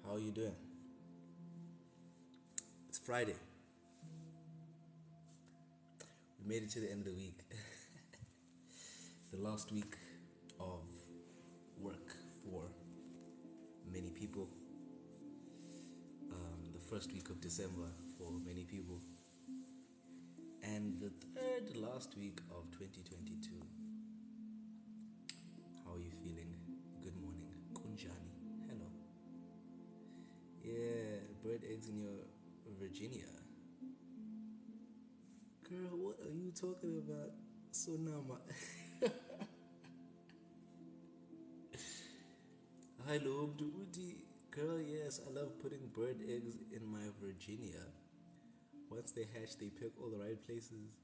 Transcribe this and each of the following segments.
How are you doing? It's Friday. We made it to the end of the week. The last week of work for many people. The first week of December for many people. And the third last week of 2022. How are you feeling? Good morning. Kunjani. Hello. Yeah, bird eggs in your Virginia. Girl, what are you talking about? Sonama. Hello, Duty. Girl, yes, I love putting bird eggs in my Virginia. Once they hatch, they pick all the right places.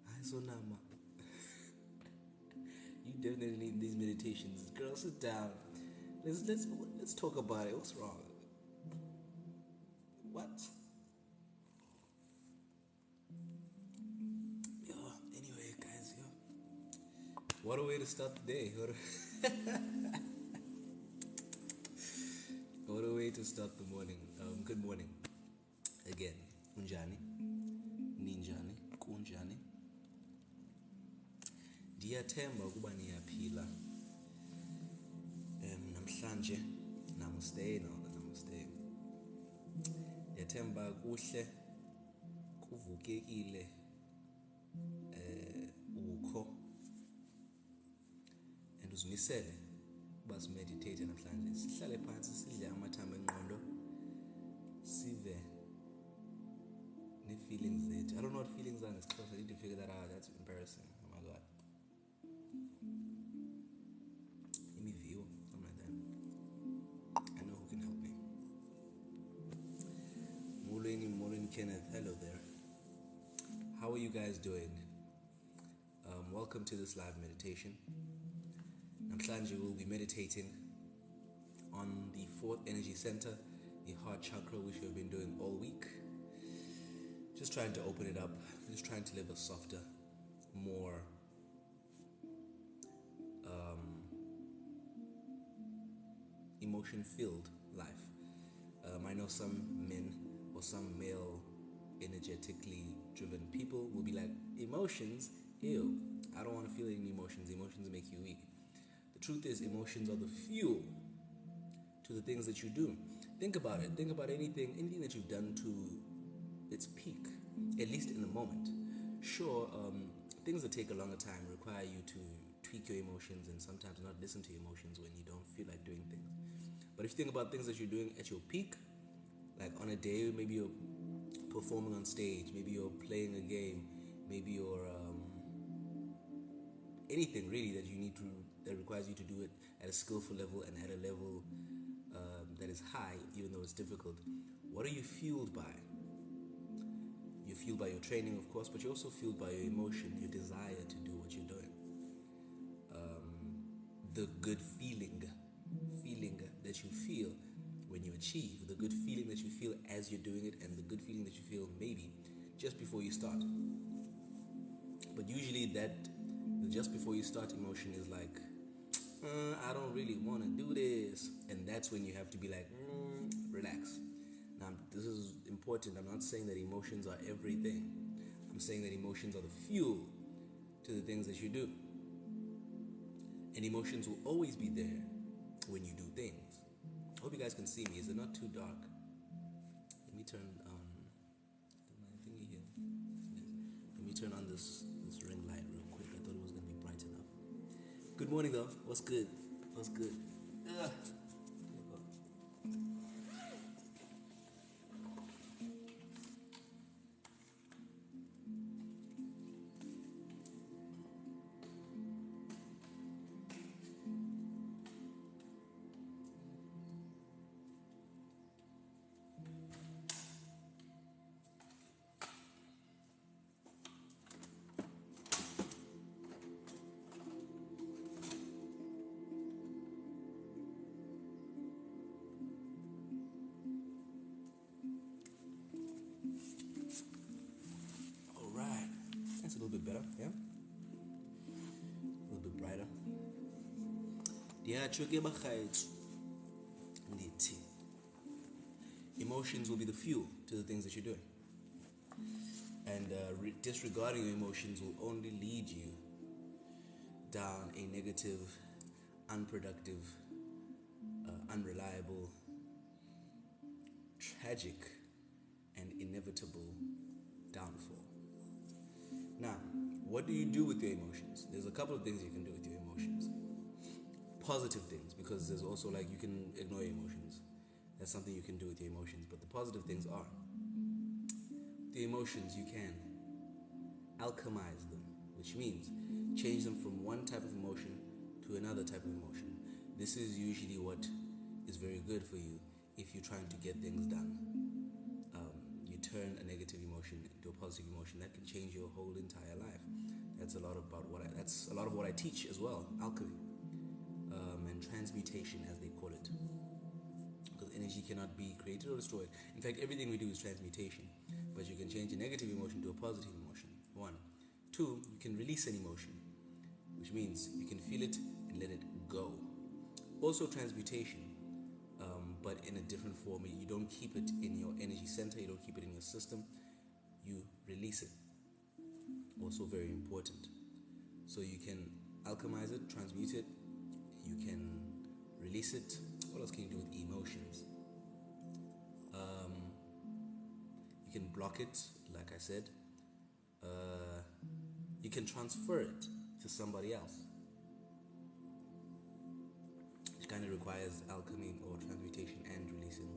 Hi, Sonama. You definitely need these meditations. Girl, sit down. Let's talk about it. What's wrong? What? Yo, anyway, guys, yo. What a way to start the day. What a way to start the morning. Good morning. Again, Kunjani. Ninjani. Kunjani. Ndiyathemba ukuba niyaphila. Namhlanje namaste. Ndiyathemba kuhle kuvukekile ukho and uzimisele uba simeditate namhlanje sihlale phansi sidle amathambo engqondo sive ne-feelings zethu. I don't know what feelings are in Xhosa. I need to figure that out. That's embarrassing. Oh my god. Imiviwo, something like that. I know who can help me. Molweni Kenneth, hello there. How are you guys doing? Welcome to this live meditation. Namhlanje will be meditating on the fourth energy center, the heart chakra, which we've been doing all week. Just trying to open it up, just trying to live a softer, more emotion-filled life. I know some men or some male energetically driven people will be like, emotions? Ew, I don't want to feel any emotions. Emotions make you weak. The truth is, emotions are the fuel to the things that you do. Think about it. Think about anything that you've done to its peak, at least in the moment. Sure, things that take a longer time require you to tweak your emotions and sometimes not listen to your emotions when you don't feel like doing things. But if you think about things that you're doing at your peak, like on a day, maybe you're performing on stage, maybe you're playing a game, maybe you're anything really that requires you to do it at a skillful level and at a level that is high, even though it's difficult. What are you fueled by? You're fueled by your training, of course, but you're also fueled by your emotion, your desire to do what you're doing. The good feeling that you feel when you achieve, the good feeling that you feel as you're doing it, and the good feeling that you feel maybe just before you start. But usually the just before you start emotion is like, I don't really want to do this. And that's when you have to be like, relax. Now, this is important. I'm not saying that emotions are everything. I'm saying that emotions are the fuel to the things that you do. And emotions will always be there when you do things. I hope you guys can see me. Is it not too dark? Let me turn on my thingy here. Let me turn on this ring light real quick. I thought it was going to be bright enough. Good morning, though. What's good? What's good? Ugh. That's a little bit better, yeah? A little bit brighter. Yeah, Ndithi. Emotions will be the fuel to the things that you're doing. And disregarding your emotions will only lead you down a negative, unproductive, unreliable, tragic, and inevitable downfall. Now, what do you do with your emotions? There's a couple of things you can do with your emotions. Positive things, because there's also like you can ignore your emotions. That's something you can do with your emotions. But the positive things are, the emotions, you can alchemize them, which means change them from one type of emotion to another type of emotion. This is usually what is very good for you if you're trying to get things done. You turn a negative emotion into a positive emotion. That can change your whole entire life. That's a lot of what I teach as well, alchemy, and transmutation, as they call it. Because energy cannot be created or destroyed. In fact, everything we do is transmutation. But you can change a negative emotion to a positive emotion. 1. 2, you can release an emotion, which means you can feel it and let it go. Also transmutation, but in a different form. You don't keep it in your energy center, you don't keep it in your system, you release it. Also very important. So you can alchemize it, transmute it, you can release it. What else can you do with emotions? You can block it, like I said. You can transfer it to somebody else. It kind of requires alchemy or transmutation and releasing.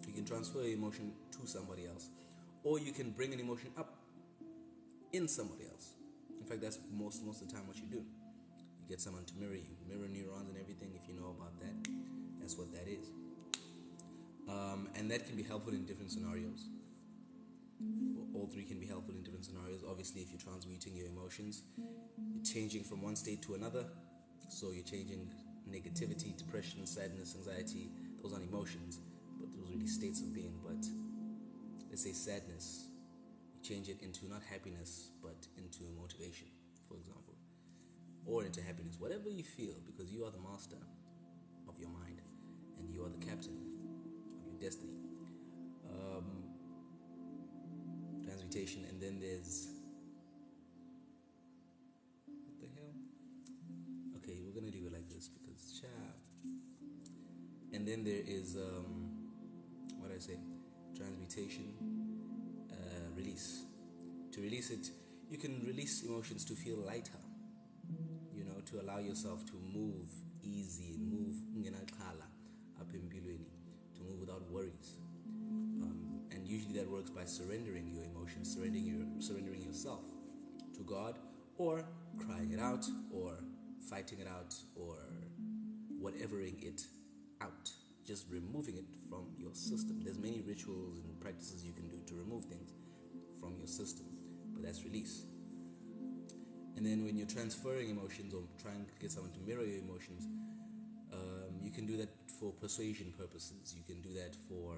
You can transfer your emotion to somebody else, or you can bring an emotion up in somebody else. In fact, that's most of the time what you do. You get someone to mirror you, mirror neurons and everything. If you know about that, that's what that is. And that can be helpful in different scenarios. All three can be helpful in different scenarios. Obviously, if you're transmuting your emotions, you're changing from one state to another. So you're changing negativity, depression, sadness, anxiety. Those aren't emotions, but those are really states of being. But let's say sadness, you change it into not happiness, but into motivation, for example. Or into happiness, whatever you feel, because you are the master of your mind and you are the captain of your destiny. Transmutation, and then there's, what the hell? Okay, we're gonna leave it like this because and then there is what I say, transmutation, release. To release it, you can release emotions to feel lighter, to allow yourself to move easy, move up in Bilweni, to move without worries. And usually that works by surrendering your emotions, surrendering yourself to God, or crying it out, or fighting it out, or whatevering it out, just removing it from your system. There's many rituals and practices you can do to remove things from your system, but that's release. And then when you're transferring emotions or trying to get someone to mirror your emotions, you can do that for persuasion purposes. You can do that for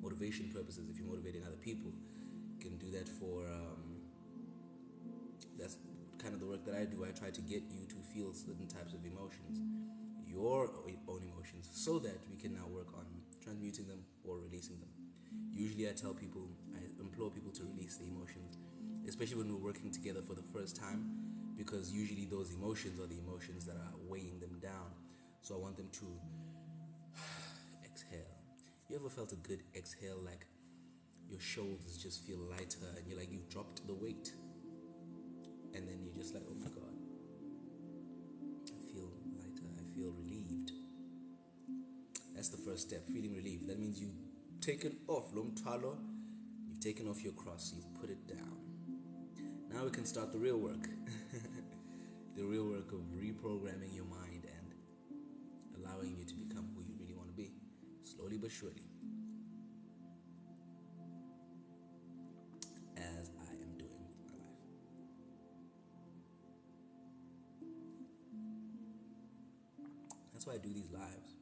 motivation purposes. If you're motivating other people, you can do that for that's kind of the work that I do. I try to get you to feel certain types of emotions, your own emotions, so that we can now work on transmuting them or releasing them. Usually I implore people to release the emotions, especially when we're working together for the first time, because usually those emotions are the emotions that are weighing them down. So I want them to exhale. You ever felt a good exhale, like your shoulders just feel lighter and you're like you've dropped the weight, and then you're just like, oh my God, I feel lighter, I feel relieved. That's the first step, feeling relieved. That means you've taken off Lomtalo, you've taken off your cross, you've put it down. Now we can start the real work. The real work of reprogramming your mind and allowing you to become who you really want to be, slowly but surely, as I am doing with my life. That's why I do these lives.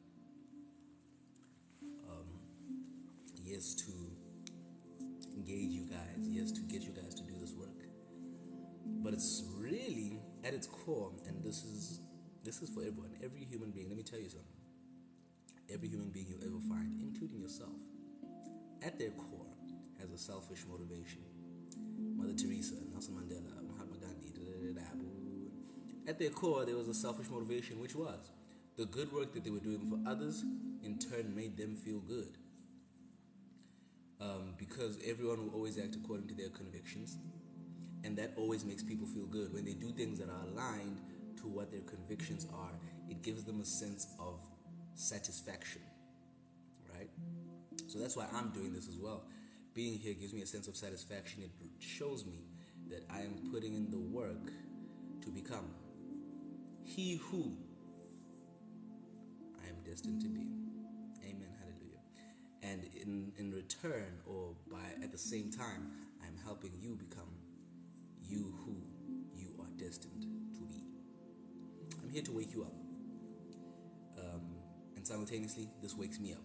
Yes, to engage you guys, yes, to get you guys to do this work. But it's really, at its core, and this is for everyone, every human being. Let me tell you something. every human being you'll ever find, including yourself, at their core has a selfish motivation. Mother Teresa, Nelson Mandela, Mahatma Gandhi, at their core there was a selfish motivation, which was the good work that they were doing for others in turn made them feel good. Because everyone will always act according to their convictions, and that always makes people feel good. When they do things that are aligned to what their convictions are, it gives them a sense of satisfaction, right? So that's why I'm doing this as well. Being here gives me a sense of satisfaction. It shows me that I am putting in the work to become he who I am destined to be. Amen, hallelujah. And in return, or by at the same time, I am helping you become you who you are destined to be. I'm here to wake you up. And simultaneously, this wakes me up,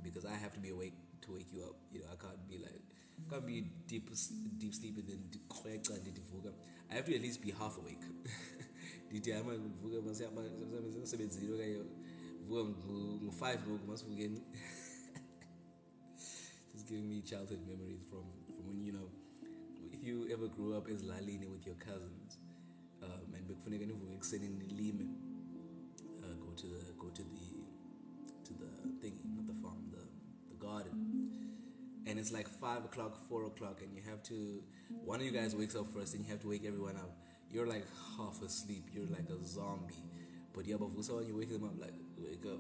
because I have to be awake to wake you up. I can't be deep sleeping and I have to at least be half awake. Just giving me childhood memories from when, if you ever grew up as Laline with your cousins, and go to the thingy, not the farm, the garden, and it's like 5 o'clock, 4 o'clock, and you have to, one of you guys wakes up first, and you have to wake everyone up. You're like half asleep, you're like a zombie, but yeah, but when you wake them up, like, wake up.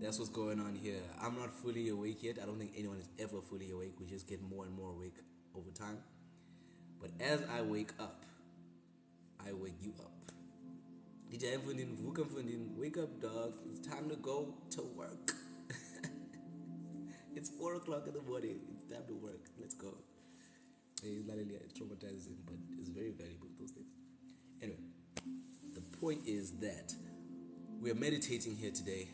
That's what's going on here. I'm not fully awake yet. I don't think anyone is ever fully awake. We just get more and more awake over time. But as I wake up, I wake you up. Wake up, dog. It's time to go to work. It's 4 o'clock in the morning. It's time to work. Let's go. It's traumatizing, but it's very valuable, those days. Anyway, the point is that we're meditating here today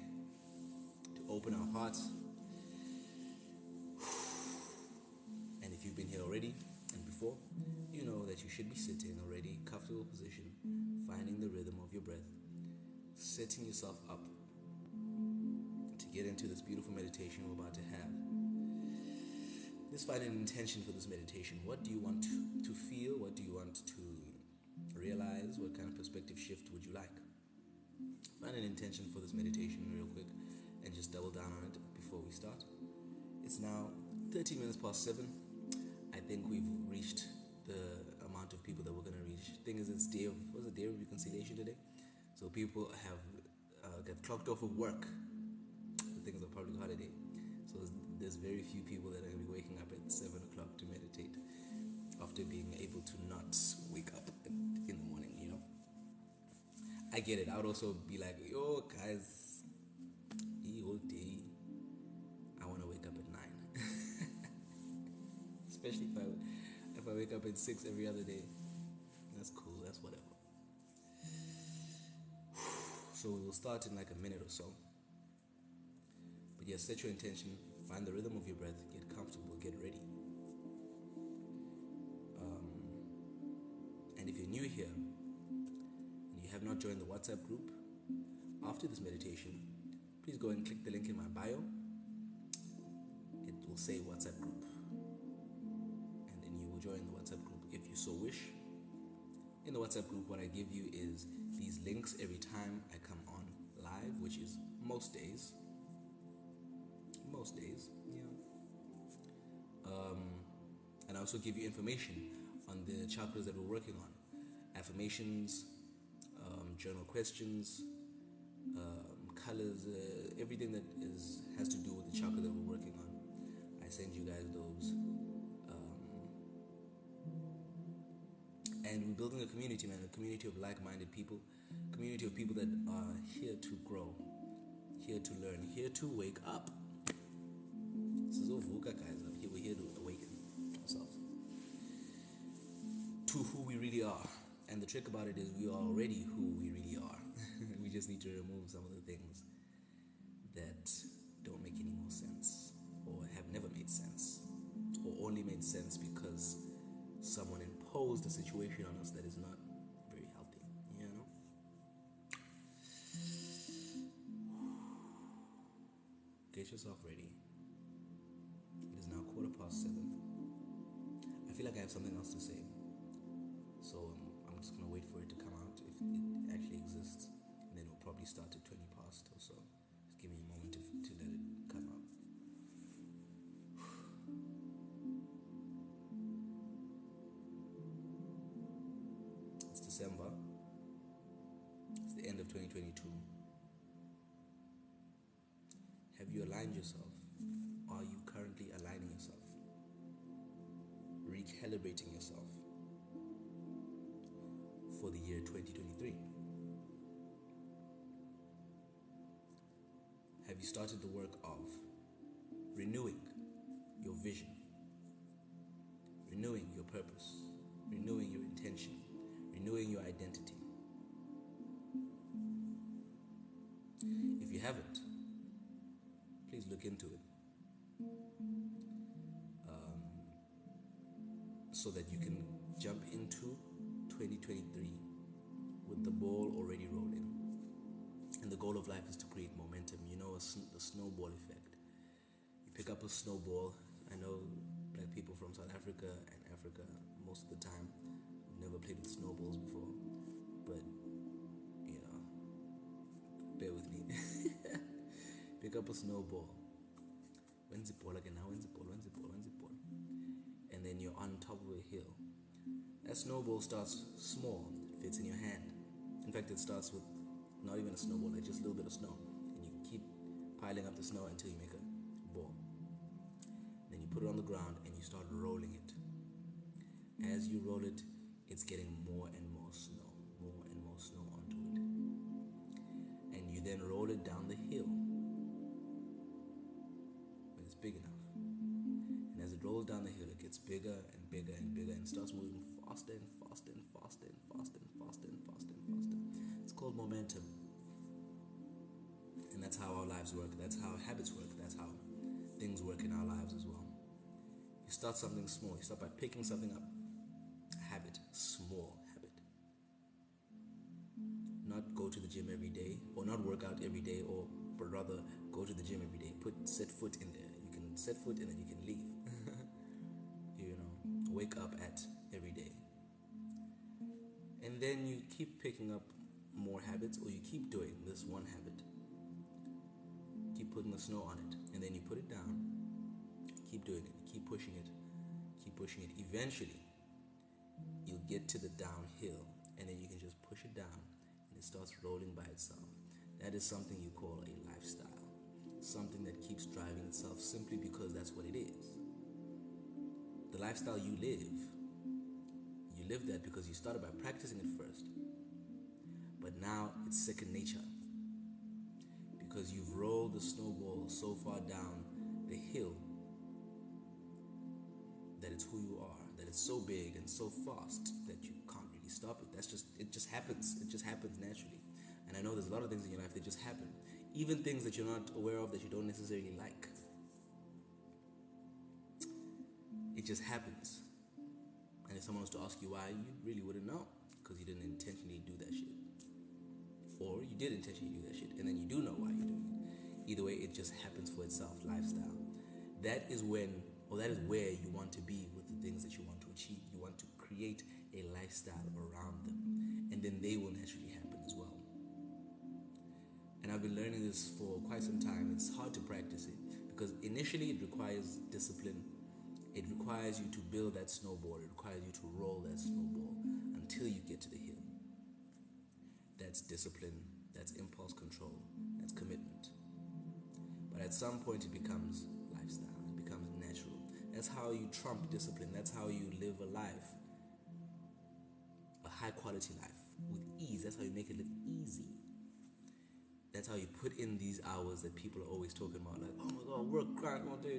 to open our hearts. And if you've been here already and before, you know that you should be sitting already, comfortable position, finding the rhythm of your breath, setting yourself up to get into this beautiful meditation we're about to have. Just find an intention for this meditation. What do you want to feel? What do you want to realize? What kind of perspective shift would you like? Find an intention for this meditation real quick and just double down on it before we start. It's now 13 minutes past 7. I think we've reached the amount of people that we're going to reach. Thing is, it's day of reconciliation today. So people have got clocked off of work. The thing is a public holiday. So there's very few people that are going to be waking up at 7 o'clock to meditate after being able to not wake up in the morning, I get it. I would also be like, yo, guys, the whole day, I want to wake up at 9. Especially if I wake up at 6 every other day. That's cool, that's whatever. So we will start in like a minute or so. But yes, set your intention, find the rhythm of your breath, get comfortable, get ready. And if you're new here and you have not joined the WhatsApp group, after this meditation, please go and click the link in my bio. It will say WhatsApp group, and then you will join the WhatsApp group if you so wish. In the WhatsApp group, what I give you is these links every time I come on live, which is most days, and I also give you information on the chakras that we're working on, affirmations, journal questions, colors, everything that has to do with the chakra that we're working on. I send you guys those, and we're building a community, man, a community of like-minded people, a community of people that are here to grow, here to learn, here to wake up. This is Ovuka, guys. We're here to awaken ourselves to who we really are. And the trick about it is we are already who we really are. We just need to remove some of the things that don't make any more sense, or have never made sense, or only made sense because someone imposed a situation on us that is not very healthy, get yourself ready. It is now 7:15. I feel like I have something else to say, so I'm just gonna wait for it to come out if it actually exists, and then we'll probably start at 20 past or so. Just give me a moment to let it come out. It's December. It's the end of 2022. Have you aligned yourself? Are you currently aligning yourself? Recalibrating yourself for the year 2023? Have you started the work of renewing your vision, renewing your purpose, renewing your intention, renewing your identity? If you haven't, please look into it so that you can jump into 2023 with the ball already rolling. And the goal of life is to create momentum. You know, the snowball effect. You pick up a snowball. I know black people from South Africa and Africa most of the time never played with snowballs before, but you know, bear with me. Pick up a snowball. When's the ball again? Now when's the ball? And then you're on top of a hill. That snowball starts small, it fits in your hand. In fact, it starts with not even a snowball, like just a little bit of snow. And you keep piling up the snow until you make a ball. Then you put it on the ground and you start rolling it. As you roll it, it's getting more and more snow onto it. And you then roll it down the hill when it's big enough. And as it rolls down the hill, it gets bigger and bigger and bigger and starts moving faster and faster and faster and faster and faster and faster and faster. It's called momentum. And that's how our lives work. That's how habits work. That's how things work in our lives as well. You start something small. You start by picking something up. Habit. Small habit. Not go to the gym every day, or not work out every day, but rather go to the gym every day. Set foot in there. You can set foot and then you can leave. Wake up at every day. And then you keep picking up more habits, or you keep doing this one habit. Keep putting the snow on it, and then you put it down. Keep doing it. Keep pushing it. Keep pushing it. Eventually, you'll get to the downhill, and then you can just push it down, and it starts rolling by itself. That is something you call a lifestyle. Something that keeps driving itself simply because that's what it is. The lifestyle you live that because you started by practicing it first. But now it's second nature. Because you've rolled the snowball so far down the hill that it's who you are, that it's so big and so fast that you can't really stop it. It just happens. It just happens naturally. And I know there's a lot of things in your life that just happen. Even things that you're not aware of, that you don't necessarily like. It just happens. And if someone was to ask you why, you really wouldn't know, because you didn't intentionally do that shit. Or you did intentionally do that shit, and then you do know why you're doing it. Either way, it just happens for itself. Lifestyle. That is where you want to be with the things that you want to achieve. You want to create a lifestyle around them, and then they will naturally happen as well. And I've been learning this for quite some time. It's hard to practice it because initially it requires discipline. It requires you to build that snowball. It requires you to roll that snowball until you get to the hill. That's discipline. That's impulse control. That's commitment. But at some point it becomes lifestyle. It becomes natural. That's how you trump discipline. That's how you live a life. A high quality life with ease. That's how you make it live easy. That's how you put in these hours that people are always talking about. Like, oh my God, work, grind all day.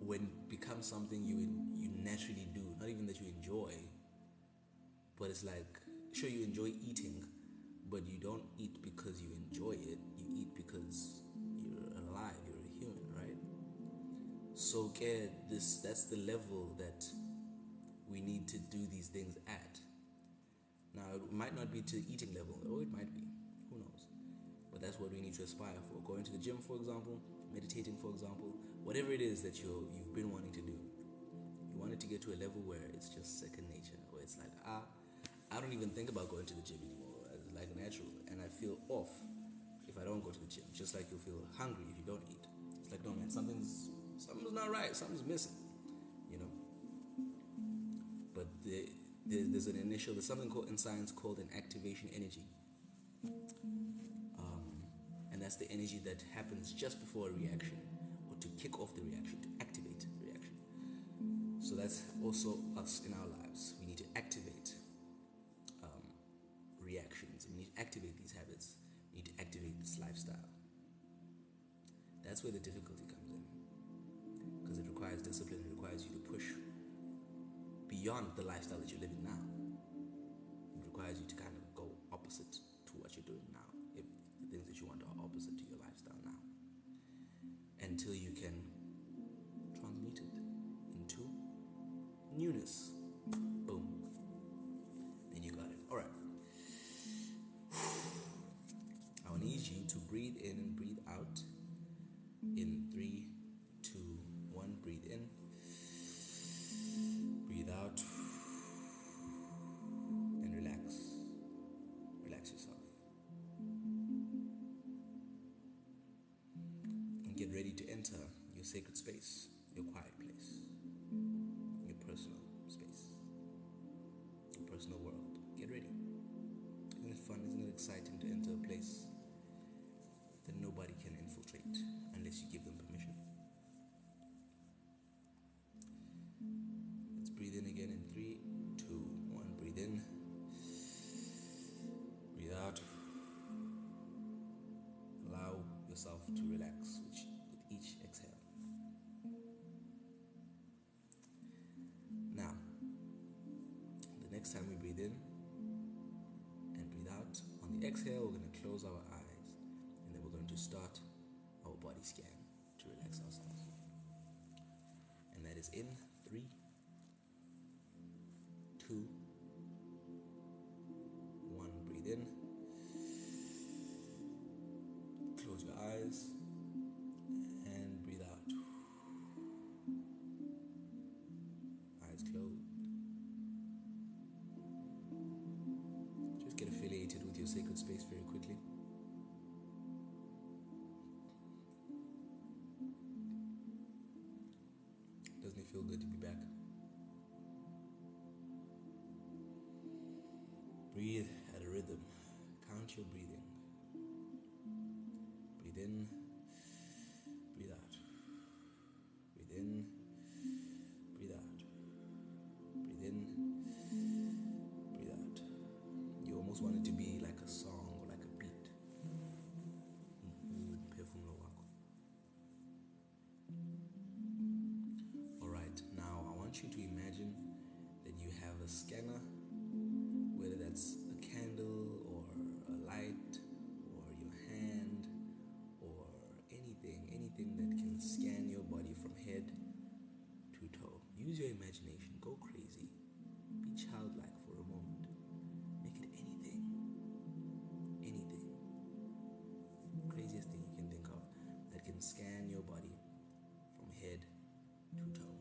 When it becomes something you naturally do, not even that you enjoy, but it's like, sure, you enjoy eating, but you don't eat because you enjoy it. You eat because you're alive, you're a human, right? So that's the level that we need to do these things at. Now, it might not be to eating level, or it might be, who knows? That's what we need to aspire for. Going to the gym, for example, meditating, for example, whatever it is that you've been wanting to do. You want it to get to a level where it's just second nature, where it's like, I don't even think about going to the gym anymore. It's like natural, and I feel off if I don't go to the gym. Just like you'll feel hungry if you don't eat. It's like, no man, something's not right. Something's missing, you know. But there's something called in science called an activation energy. And that's the energy that happens just before a reaction, or to kick off the reaction, to activate the reaction. So that's also us in our lives. We need to activate reactions. We need to activate these habits. We need to activate this lifestyle. That's where the difficulty comes in, because it requires discipline. It requires you to push beyond the lifestyle that you're living now. It requires you to kind of go opposite to what you're doing now, if the things that you want are opposite to your lifestyle now, until you can transmute it into newness. Boom. Then you got it. All right. I need you to breathe in and breathe out. In 3, 2, 1. Breathe in. Breathe out. And relax. Relax yourself. And get ready to enter your sacred space, your quiet place, your personal space, your personal world. Get ready. Isn't it fun? Isn't it exciting to enter a place that nobody can infiltrate unless you give them permission? Let's breathe in again in 3, 2, 1. Breathe in. Breathe out. Allow yourself to relax with each exhale. Now, the next time we breathe in and breathe out, on the exhale, we're going to close our eyes, and then we're going to start our body scan to relax ourselves. And that is in 3, 2, 1. Breathe in. Close your eyes and breathe out. Eyes closed. Just get affiliated with your sacred space very quickly. Doesn't it feel good to be back? Breathe at a rhythm. Count your breathing. Breathe in, breathe out. Breathe in, breathe out. Breathe in, breathe out. You almost want it to be like a song or like a beat. Alright, now I want you to imagine that you have a scanner, whether that's a candle or a light or your hand or anything that can scan your body from head to toe. Use your imagination, go crazy, be childlike for a moment. Make it anything, craziest thing you can think of that can scan your body from head to toe.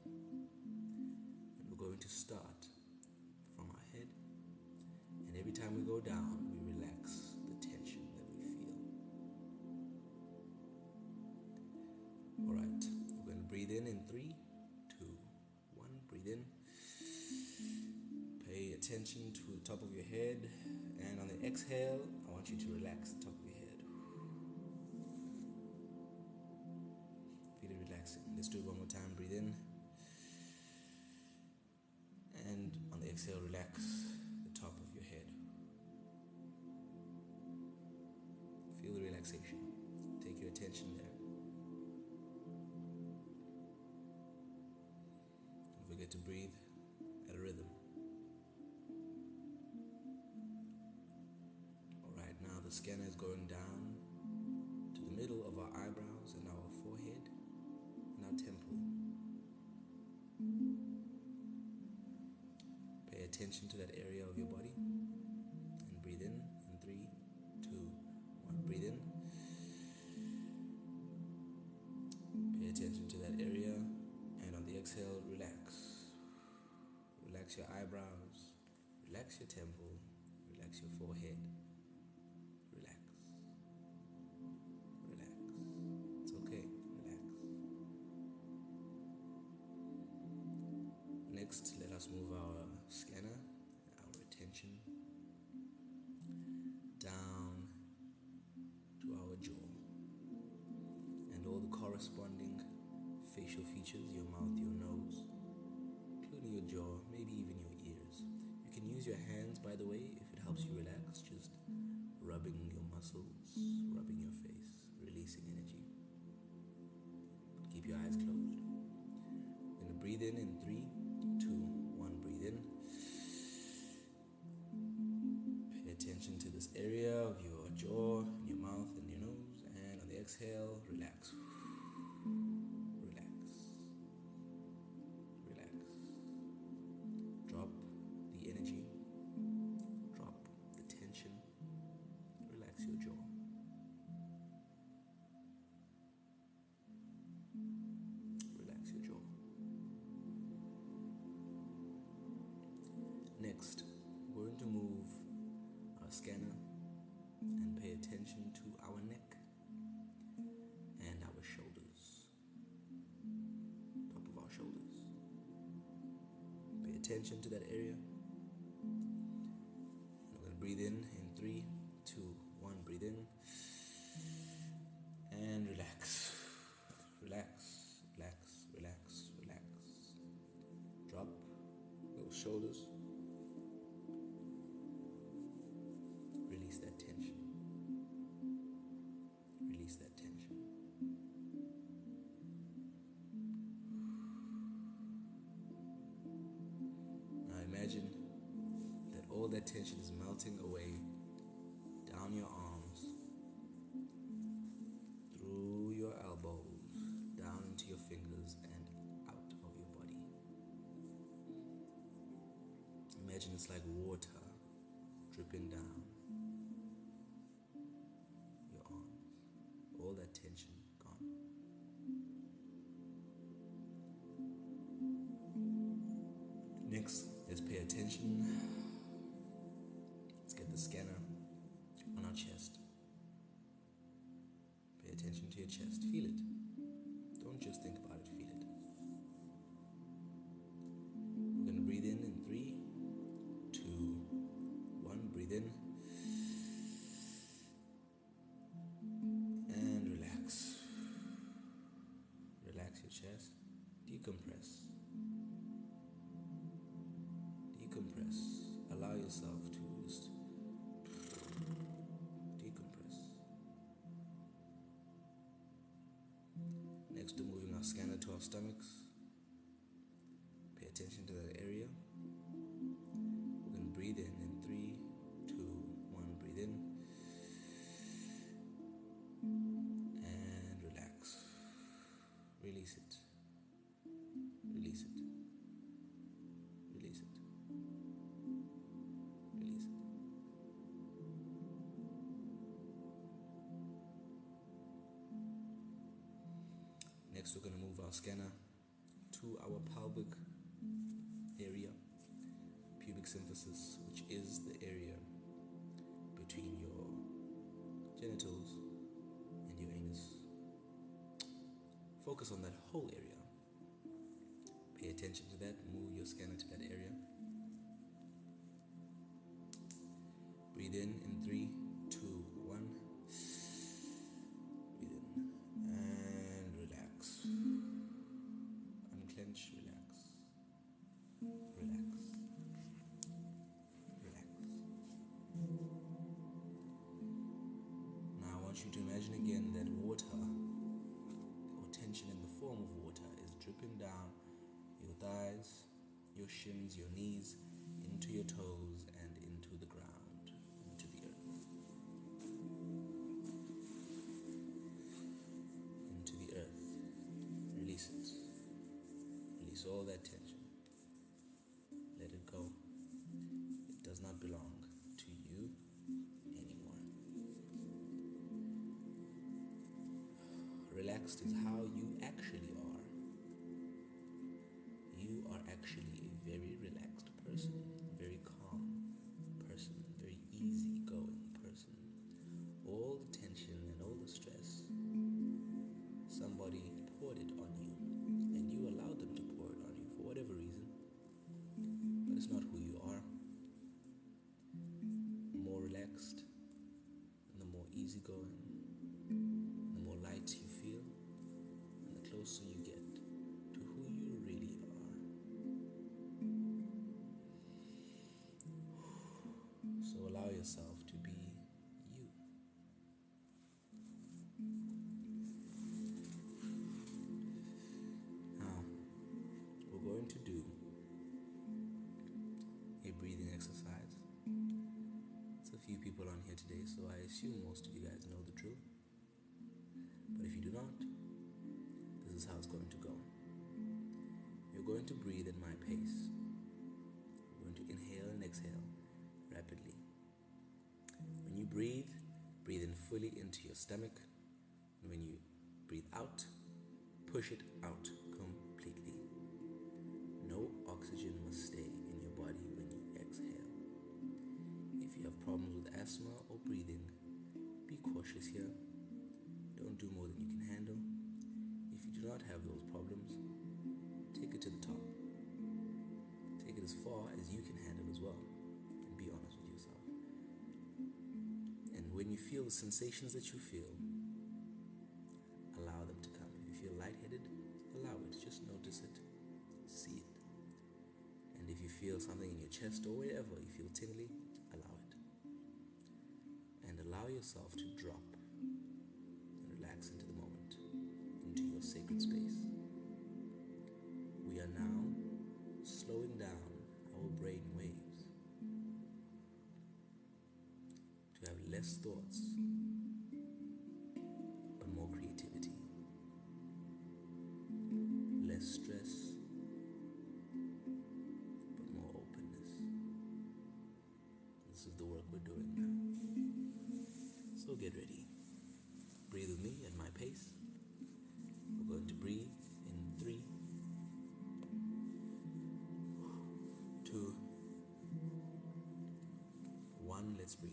And we're going to start from our head, and every time we go down, we relax the tension that we feel. Alright, we're going to breathe in 3, 2, 1. Breathe in. Pay attention to the top of your head, and on the exhale, I want you to relax the top of your head. Feel it relaxing. Let's do it one more time. Breathe in. And on the exhale, relax the top of your head. Feel the relaxation. Take your attention there. Don't forget to breathe at a rhythm. Alright, now the scanner is going down to the middle of our eyebrows and our forehead and our temple. Pay attention to that area of your body and breathe in 3, 2, 1. Breathe in. exhale, relax. Relax your eyebrows, relax your temple, relax your forehead. Relax. Relax. It's okay. Relax. Next, let us move our scanner, our attention down to our jaw and all the corresponding facial features, your mouth, your nose, including your jaw, maybe even your ears. You can use your hands, by the way, if it helps you relax, just rubbing your muscles, rubbing your face, releasing energy. Keep your eyes closed. We're going to breathe in 3, 2, 1, breathe in. Pay attention to this area of your jaw, your mouth, and your nose. And on the exhale, relax. Relax. Relax. Drop the energy. Drop the tension. Relax your jaw. Relax your jaw. Next, we're going to move our scanner and pay attention to our neck and our shoulders. Top of our shoulders. Pay attention to that area. We're going to breathe in 3, 2, 1, breathe in. And relax. Relax, relax, relax, relax. Drop those shoulders. Release that tension. Release that tension. Now imagine that all that tension is melting away down your arms, through your elbows, down into your fingers and out of your body. Imagine it's like water dripping down your arms. All that tension gone. Next, let's pay attention. Let's get the scanner on our chest. Pay attention to your chest. Feel it. Don't just think about it, feel it. We're going to breathe in 3, 2, 1, breathe in. And relax. Relax your chest. Decompress. Decompress. Allow yourself to just decompress. Next, we're moving our scanner to our stomachs. Pay attention to that area. We're going to breathe in 3, 2, 1, breathe in. And relax. Release it. Release it. Release it. Release it. Next, we're going to move our scanner to our pelvic area, pubic symphysis, which is the area between your genitals and your anus. Focus on that whole area. Pay attention to that. Move your scanner to that area. Breathe in 3, 2, 1. Breathe in and relax. Unclench, relax. Relax. Relax. Now I want you to imagine again that water, or tension in the form of water, is dripping down your thighs, your shins, your knees, into your toes and into the ground, into the earth. Into the earth. Release it. Release all that tension. Let it go. It does not belong to you anymore. Relaxed is how you actually are. That's not who you are. The more relaxed, and the more easygoing, the more light you feel, and the closer you get to who you really are. So allow yourself to be you. Now, we're going to do a breathing exercise. It's a few people on here today, so I assume most of you guys know the drill. But if you do not, this is how it's going to go. You're going to breathe at my pace. You're going to inhale and exhale rapidly. When you breathe in fully into your stomach. And when you breathe out, push it out completely. No oxygen must stay in your body when you exhale. If you have problems with asthma or breathing, be cautious here. Don't do more than you can handle. If you do not have those problems, take it to the top. Take it as far as you can handle as well. And be honest with yourself. And when you feel the sensations that you feel, allow them to come. If you feel lightheaded, allow it. Just notice it. See it. And if you feel something in your chest or wherever you feel tingly, allow it. And allow yourself to drop and relax into the moment, into your sacred space. We are now slowing down our brain waves to have less thoughts, but more creativity, less stress, but more openness. This is the work we're doing now. So get ready. Breathe with me at my pace. We're going to breathe in 3, 2, 1. Let's breathe.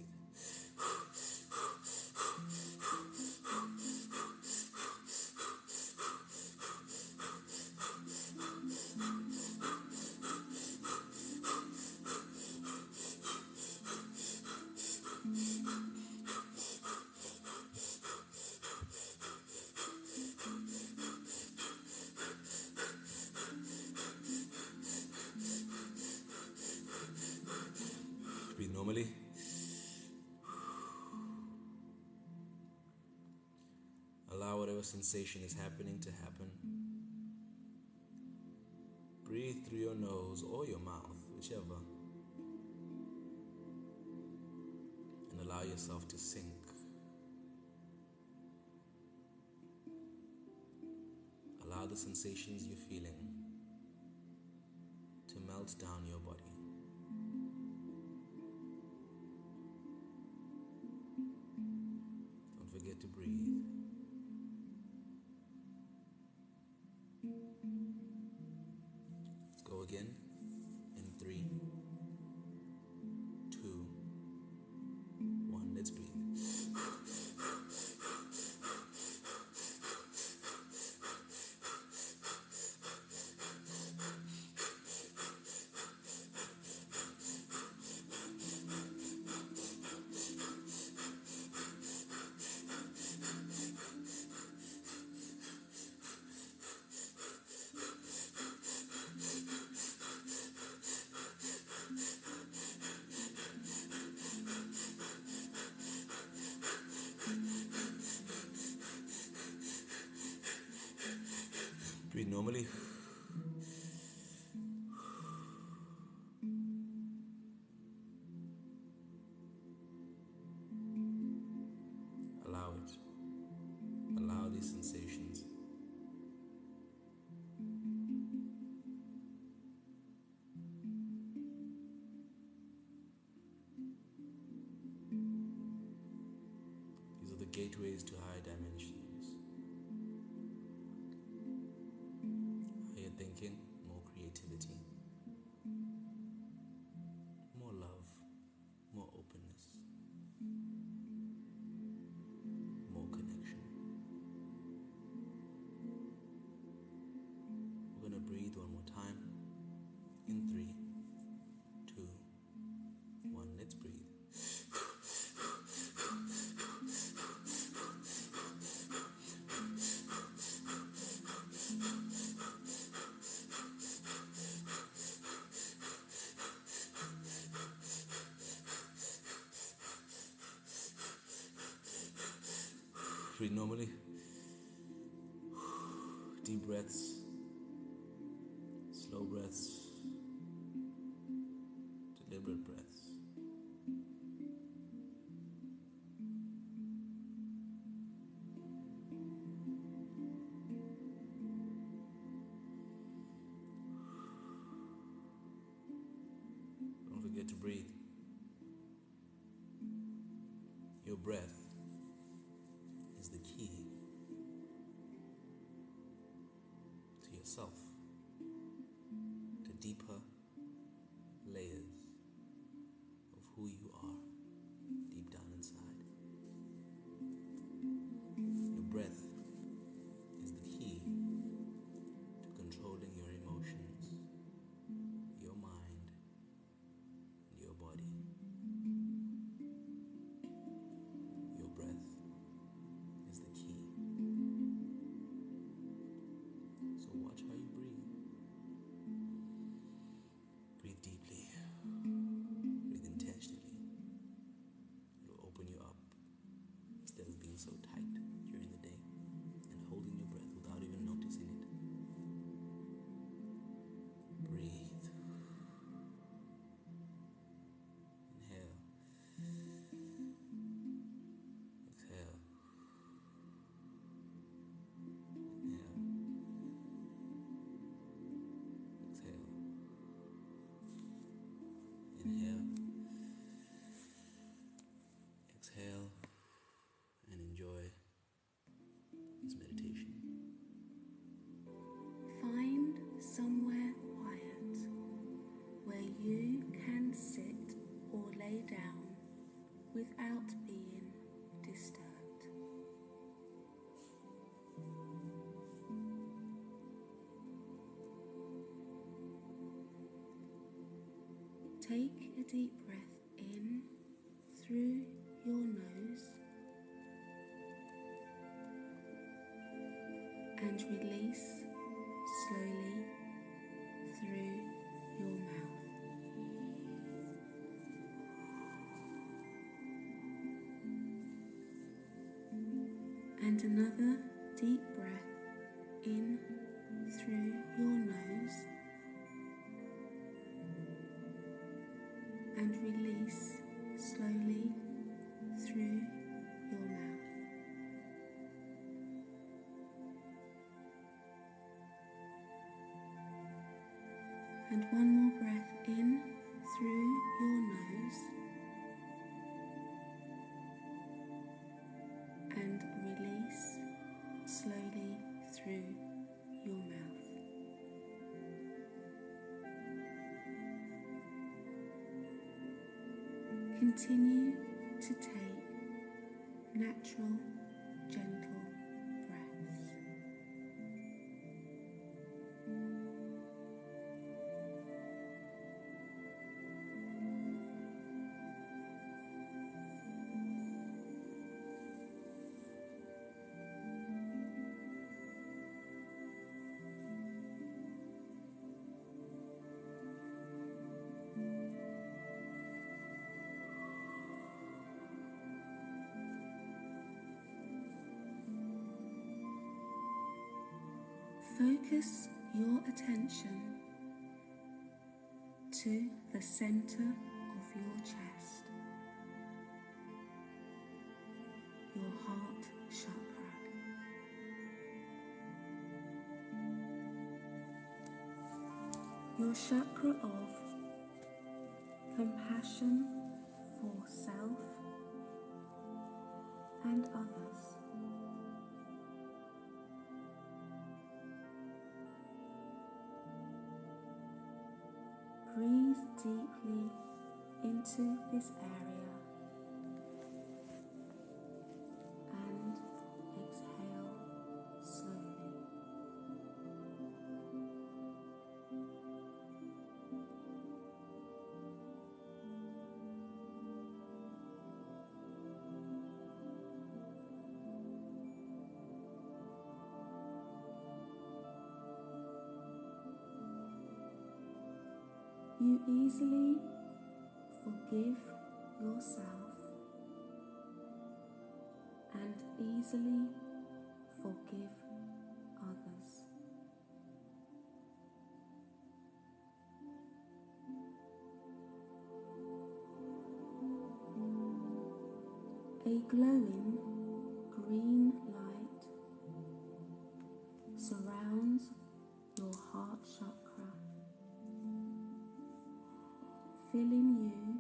Breathe normally. Allow whatever sensation is happening to happen. Breathe through your nose or your mouth, whichever. And allow yourself to sink. Allow the sensations you're feeling to melt down your body. Don't forget to breathe. Let's go again in 3, 2, 1. Let's breathe. Breathe normally. Allow it. Allow these sensations. These are the gateways to higher dimensions. Higher thinking, more creativity, more love, more openness, more connection. We're going to breathe one more time in 3, breathe normally. Deep breaths, slow breaths, deliberate breaths. Don't forget to breathe. Your breath is the key to yourself, to deeper layers of who you are deep down inside. Your breath is the key to controlling your emotions, your mind, and your body. Your breath is the key. So watch how you breathe. Breathe deeply. Breathe intentionally. It will open you up instead of being so tight during the day and holding your breath without even noticing it. Breathe. Inhale. Exhale. Inhale. Exhale. Inhale. Exhale. And enjoy this meditation. Find somewhere quiet where you can sit or lay down without being disturbed. Take a deep breath in through your nose and release slowly through your mouth. And another deep breath in through your nose and release slowly through your mouth. And one more breath in through your nose and release slowly through your mouth. Continue to take natural, gentle breaths. Focus your attention to the center of your chest, your heart chakra. Your chakra of compassion for self and others. Breathe deeply into this area and exhale slowly. You easily forgive yourself and easily forgive others. A glowing green light surrounds your heart chakra, filling you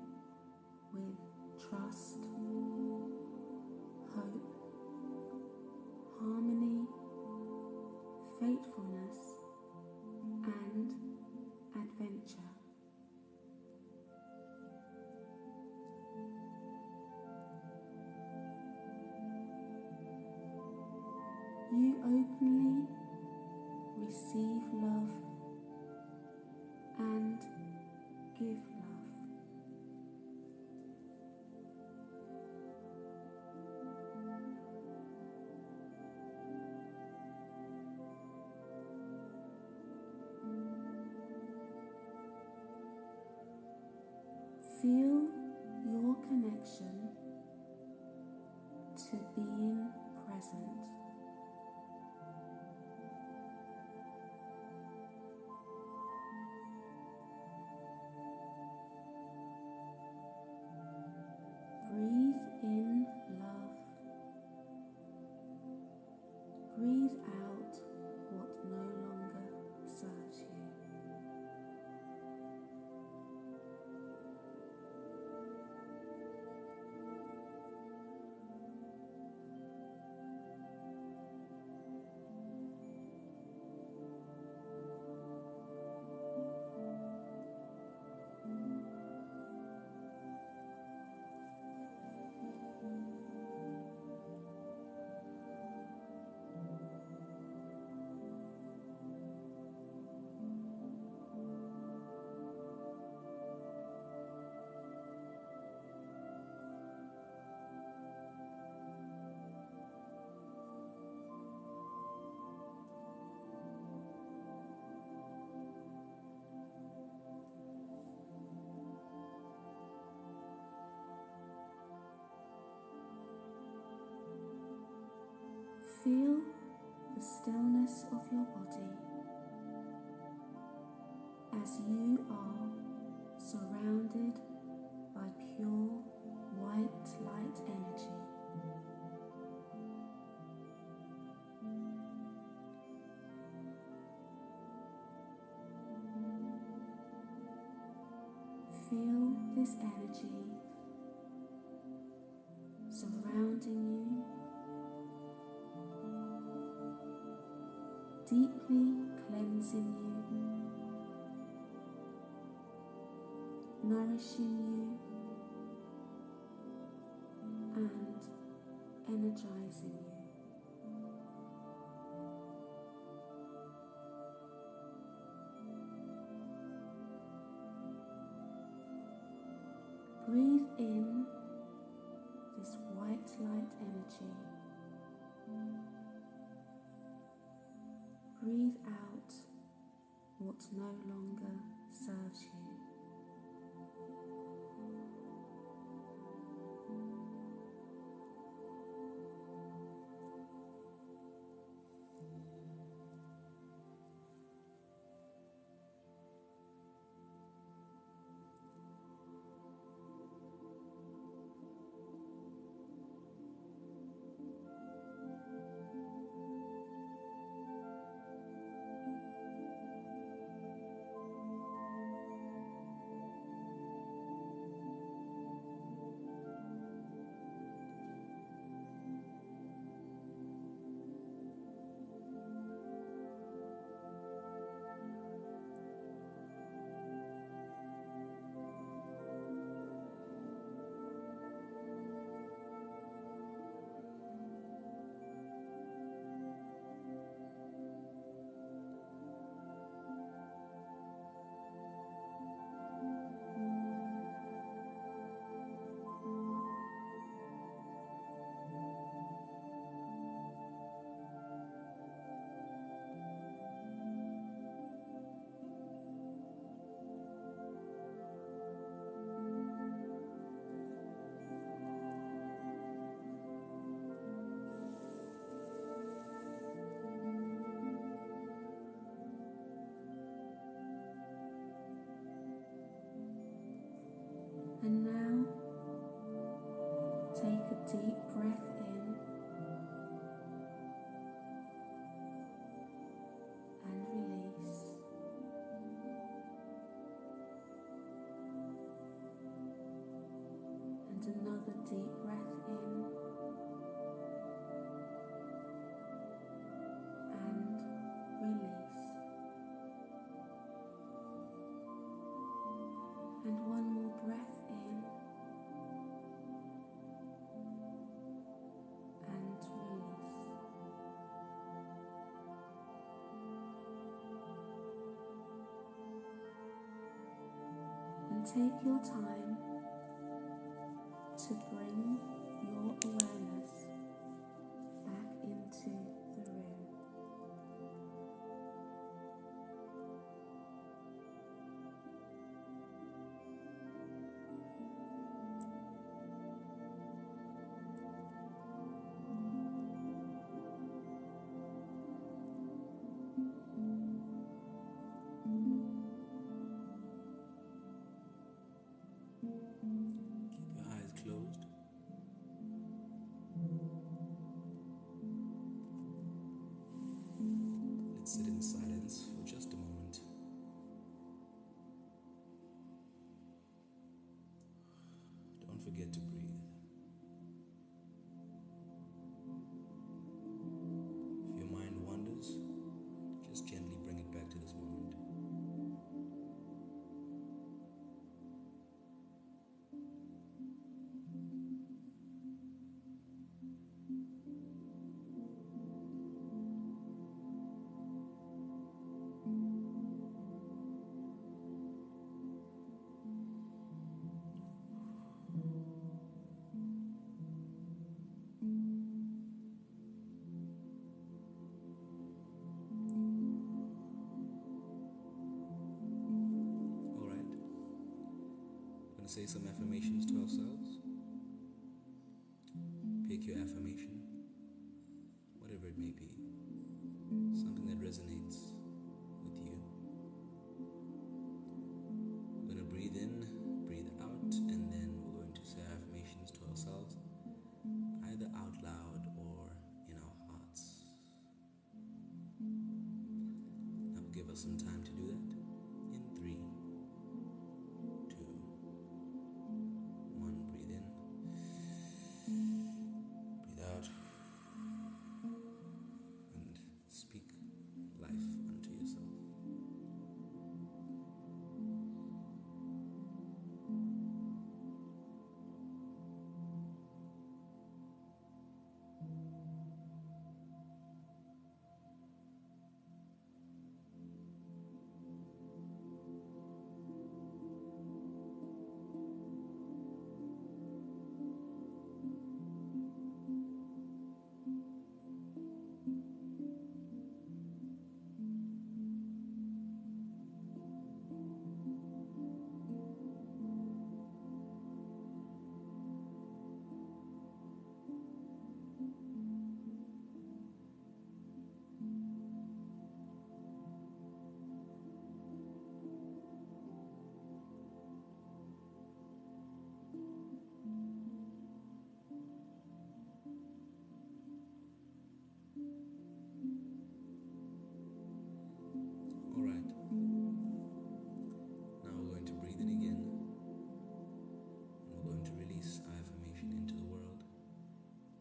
with trust, hope, harmony, faithfulness, and adventure. You openly receive love and give love. Feel your connection to being present. Breathe in love. Breathe out what no longer serves you. Feel the stillness of your body as you are surrounded by pure white light energy. Feel this energy surrounding you, deeply cleansing you, nourishing you, and energizing you. Breathe in this white light energy. Breathe out what no longer serves you. a deep breath in and release. And another deep breath in and release. And one more breath in and release. And take your time to bring your awareness back into the room. Keep your eyes closed. Let's sit in silence for just a moment. Don't forget to breathe. If your mind wanders, just gently bring it back to this moment. All right. We're going to say some affirmations to ourselves. Pick your affirmation, whatever it may be, something that resonates with you. We're going to breathe in, breathe out, and then we're going to say affirmations to ourselves, either out loud or in our hearts. Now give us some time to do that. In 3, 2, 1, breathe in, breathe out, and speak life unto yourself. All right. Now we're going to breathe in again, and we're going to release our affirmation into the world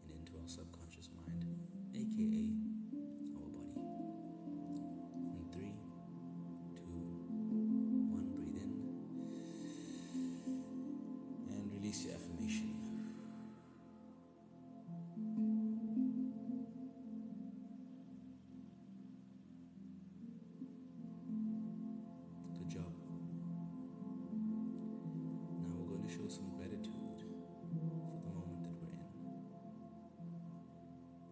and into our subconscious mind, aka our body. In 3, 2, 1, breathe in and release your affirmation. Good job. Now we're going to show some gratitude for the moment that we're in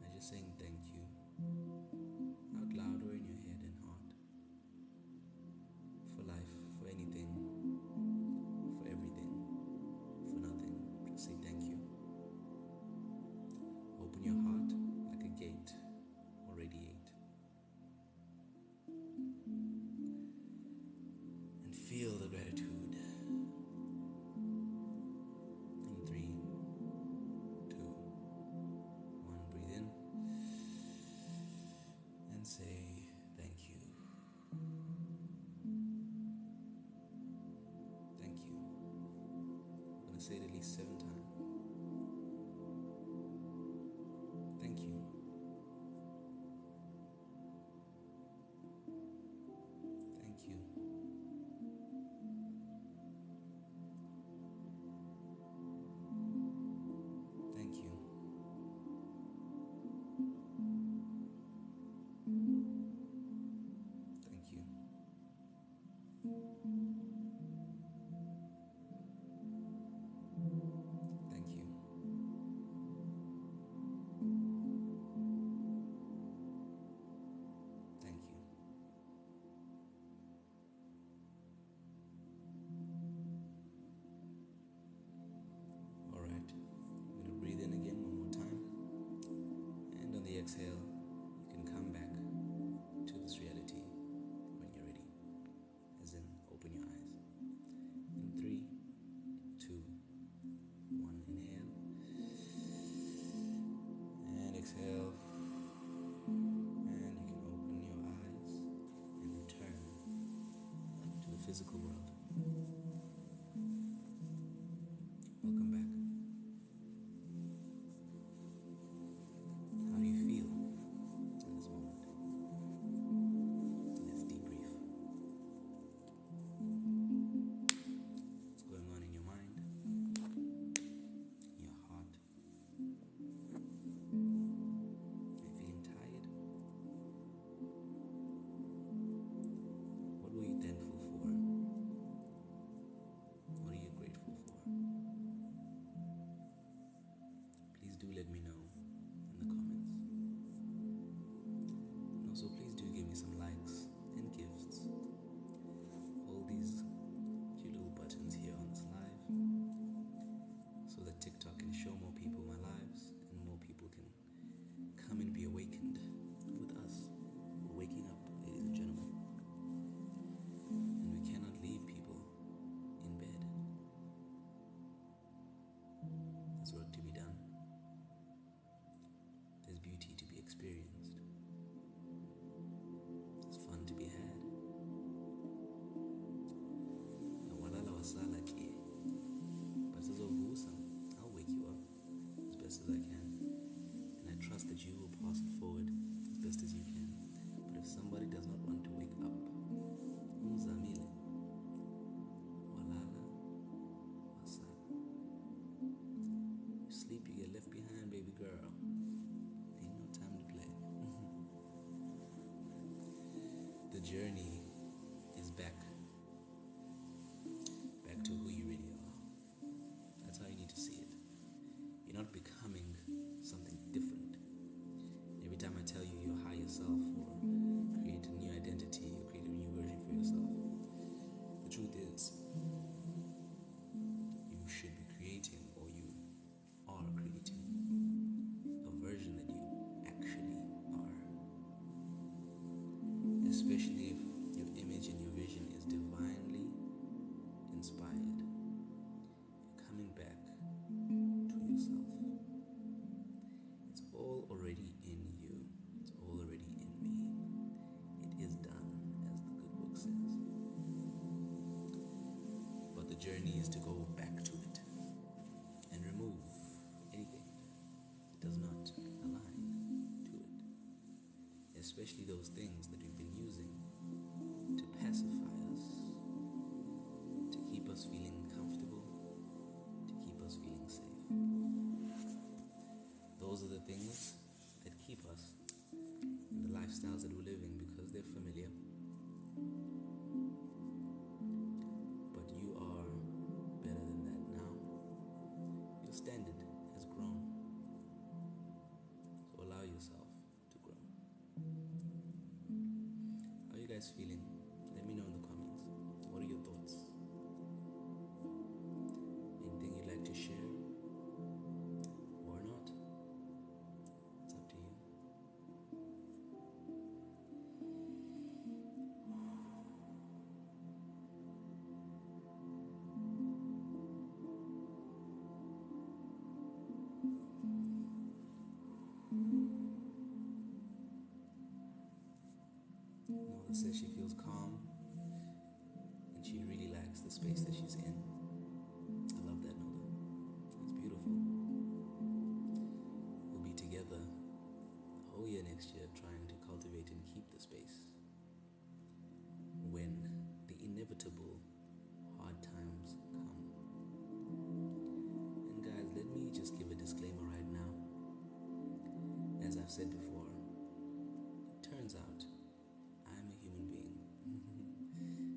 by just saying thank you out loud or in your head and heart for life, for anything, for everything, for nothing. Just say thank you. Open your heart like a gate or radiate. And feel the gratitude. In 3, 2, say it at least 7 times. Thank you. Thank you. Thank you. Thank you. Thank you. Thank you. All right. I'm going to breathe in again one more time. And on the exhale, you can come back to this reality when you're ready. As in, open your eyes. In 3, 2, 1, inhale. And exhale. And you can open your eyes and return to the physical world. Welcome back. How do you feel in this moment? Let's debrief. What's going on in your mind, in your heart? Are you feeling tired? What were you thankful for? What are you grateful for? Please do let me know in the comments. And also please do give me some likes and gifts. All these cute little buttons here on this live, so that TikTok can show more people my lives and more people can come and be awakened with us. We're waking up, ladies and gentlemen. And we cannot leave people in bed. There's work to be done. There's beauty to be experienced. There's fun to be had. Nawalala wasala ke. But sizovusa, I'll wake you up as best as I can. And I trust that you will pass it forward as best as you can. But if somebody does not want to wake up, umzamile. Walala wasala. You sleep, you get left behind, baby girl. Ain't no time to play. The journey is back to who you really are. That's how you need to see it. You're not becoming something different. Every time I tell you your higher self or create a new identity or create a new version for yourself, the truth is you should be creating, or you are creating, a version that you actually are. Especially if your image and your vision is divinely inspired. You're coming back to yourself. It's all already in you. It's all already in me. It is done, as the good book says. But the journey is to go back to it and remove anything that does not align to it. Especially those things that we've been using to pacify us, to keep us feeling comfortable, to keep us feeling safe. Those are the things that keep us in the lifestyles that we're living because they're familiar. But you are better than that now. Your standard has grown. So allow yourself to grow. How are you guys feeling? Let me know in the comments. What are your thoughts? Anything you'd like to share? Or not? It's up to you. Nola says she feels calm and she really likes the space that she's in. I love that, Nola. year next year trying to cultivate and keep the space when the inevitable hard times come. And guys, let me just give a disclaimer right now. As I've said before, it turns out I'm a human being.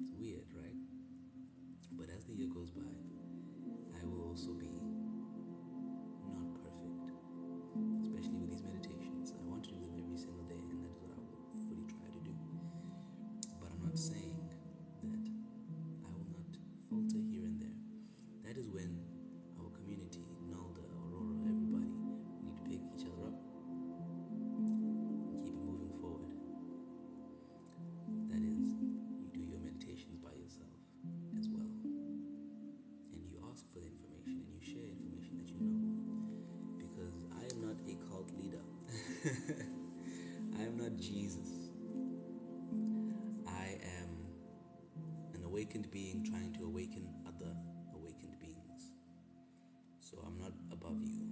It's weird, right? But as the year goes by, I will also be not perfect, especially with these meditations. I want to do them every single day, and that is what I will fully try to do. But I'm not saying that I will not falter here and there. That is when our community, Nalda, Aurora, everybody, we need to pick each other up and keep it moving forward. That is, you do your meditations by yourself as well. And you ask for the information and you share information that you know. Because I am not a cult leader. I am not Jesus. I am an awakened being trying to awaken other awakened beings. So I'm not above you.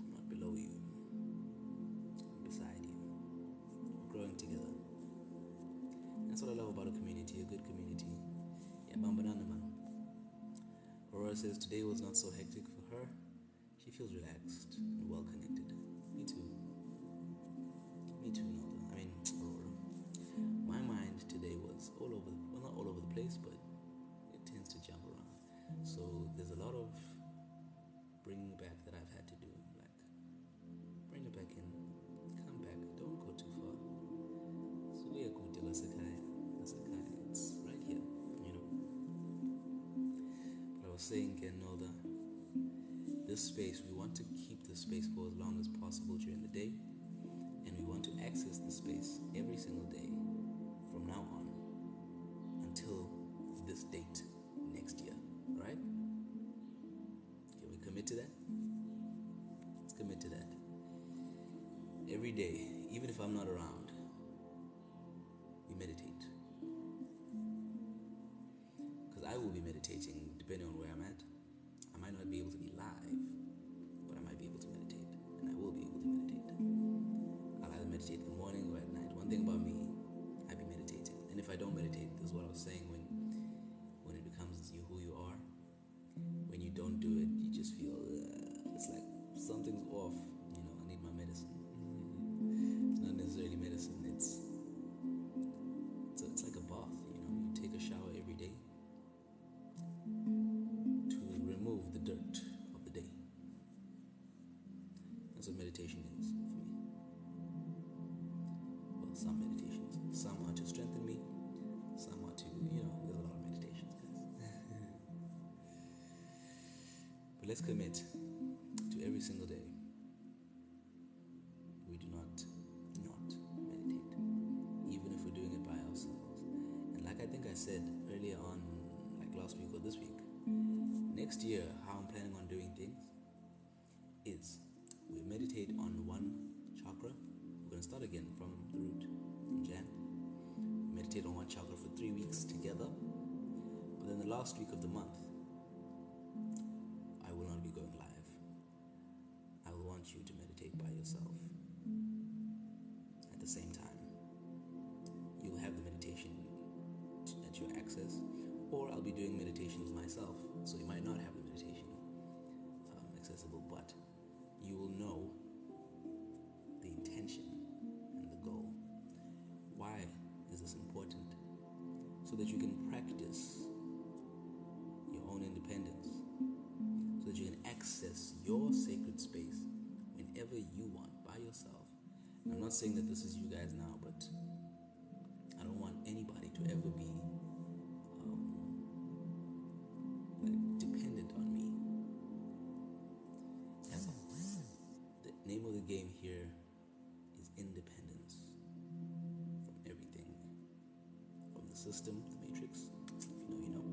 I'm not below you. I'm beside you. We're growing together. That's what I love about a community, a good community. Yeah, Bambanana man. Aurora says today was not so hectic for her. She feels relaxed and well connected. Me too. Me too, Nalda. I mean, Aurora. My mind today was all over, well, not all over the place, but it tends to jump around. So there's a lot of bringing back that I've had to do. Like, bring it back in, come back, don't go too far. So we are good, Lasakai. It's right here, you know. But I was saying, Ken Nalda, this space, we want to keep this space for as long as possible during the day, and we want to access the space every single day from now on until this date next year, right? Can we commit to that? Let's commit to that. Every day, even if I'm not around, we meditate. Because I will be meditating depending on where I'm at. I might not be able to be live, but I might be able to meditate, and I will be able to meditate. I'll either meditate in the morning or at night. One thing about me, I be meditating. And if I don't meditate, this is what I was saying, when it becomes you who you are, when you don't do it, you just feel, it's like something's off, you know, I need my medicine. It's not necessarily medicine, it's like a bath, you know, you take a shower every day to remove the dirt of the day. That's what meditation is for me. Well, some meditations. Some are to strengthen me, some are to, you know, there's a lot of meditations, guys. But let's commit to every single day. We do not meditate, even if we're doing it by ourselves. And like I think I said earlier on, like last week or this week, next year, how I'm planning on doing things is we meditate on one chakra. We're going to start again from the root, from Jan. We meditate on one chakra for 3 weeks together. But then the last week of the month, I will not be going live. I will want you to meditate by yourself. At the same time, you'll have the meditation at your access, or I'll be doing meditations myself, so you might not have the meditation accessible, but you will know the intention and the goal. Why is this important? So that you can practice your own independence, so that you can access your sacred space whenever you want by yourself. And I'm not saying that this is you guys now, but I don't want anybody to ever be dependent on me. The name of the game here is independence from everything, from the system, the matrix, if you know,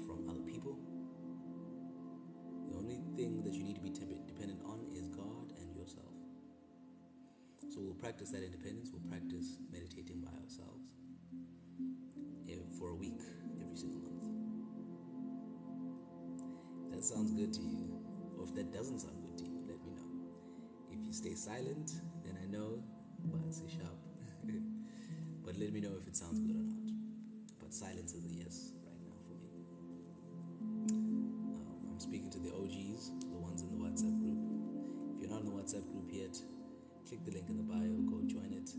from other people. The only thing that you need to be dependent on is God and yourself. So we'll practice that independence. We'll practice meditating by ourselves for a week every single month. If that sounds good to you, or if that doesn't sound good to you, let me know. If you stay silent, then I know, but it's sharp. But let me know if it sounds good or not. But silence is a yes right now for me. I'm speaking to the OGs, the ones in the WhatsApp group. If you're not in the WhatsApp group yet, click the link in the bio, go join it.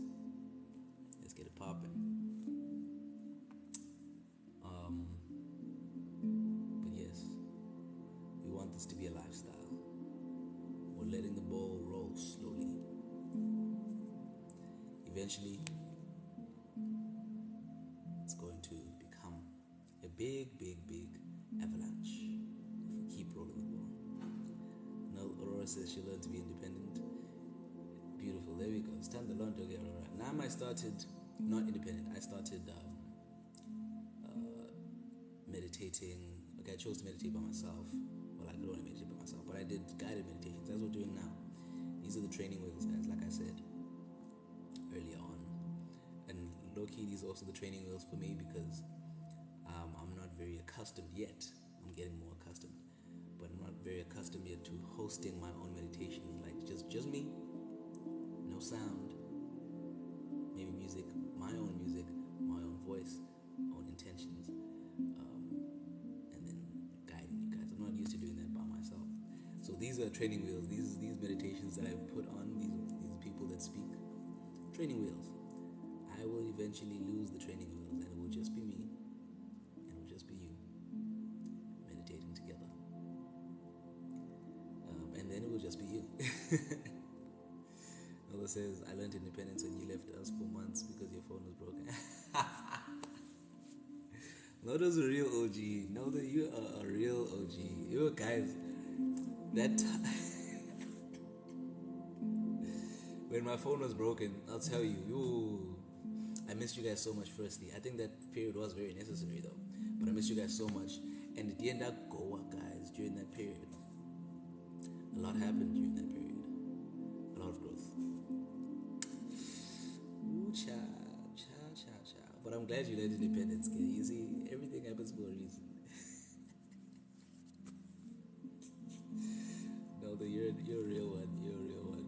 Let's get it popping. But yes, we want this to be a lifestyle. We're letting the ball roll slowly. Eventually, it's going to become a big, big, big avalanche if we keep rolling the ball. Now, Aurora says she learned to be independent. Beautiful. There we go. It's time to learn to get Aurora. Now I started, not independent, I started meditating. Okay, I chose to meditate by myself. Well, I could only meditate by myself, but I did guided meditations. That's what we're doing now. These are the training wheels, guys, like I said earlier on. And low-key, these are also the training wheels for me because I'm not very accustomed yet. I'm getting more accustomed, but I'm not very accustomed yet to hosting my own meditations. Like just me, no sound, maybe music, my own voice, own intentions, and then guiding you guys. I'm not used to doing that by myself. So these are training wheels. These meditations that I put on these people that speak. Training wheels. I will eventually lose the training wheels, and it will just be me, and it will just be you meditating together, and then it will just be you. Nola says, I learned independence when you left us for months because your phone was broken. Noda's a real OG. Noda, you are a real OG. You guys, that when my phone was broken, I'll tell you, I missed you guys so much. Firstly, I think that period was very necessary though, but I missed you guys so much. And at the end, that Goa, guys, during that period, a lot happened during that period. A lot of growth. Ooh, cha. But I'm glad you let independence get you see, everything happens for a reason. No, you're a real one. You're a real one.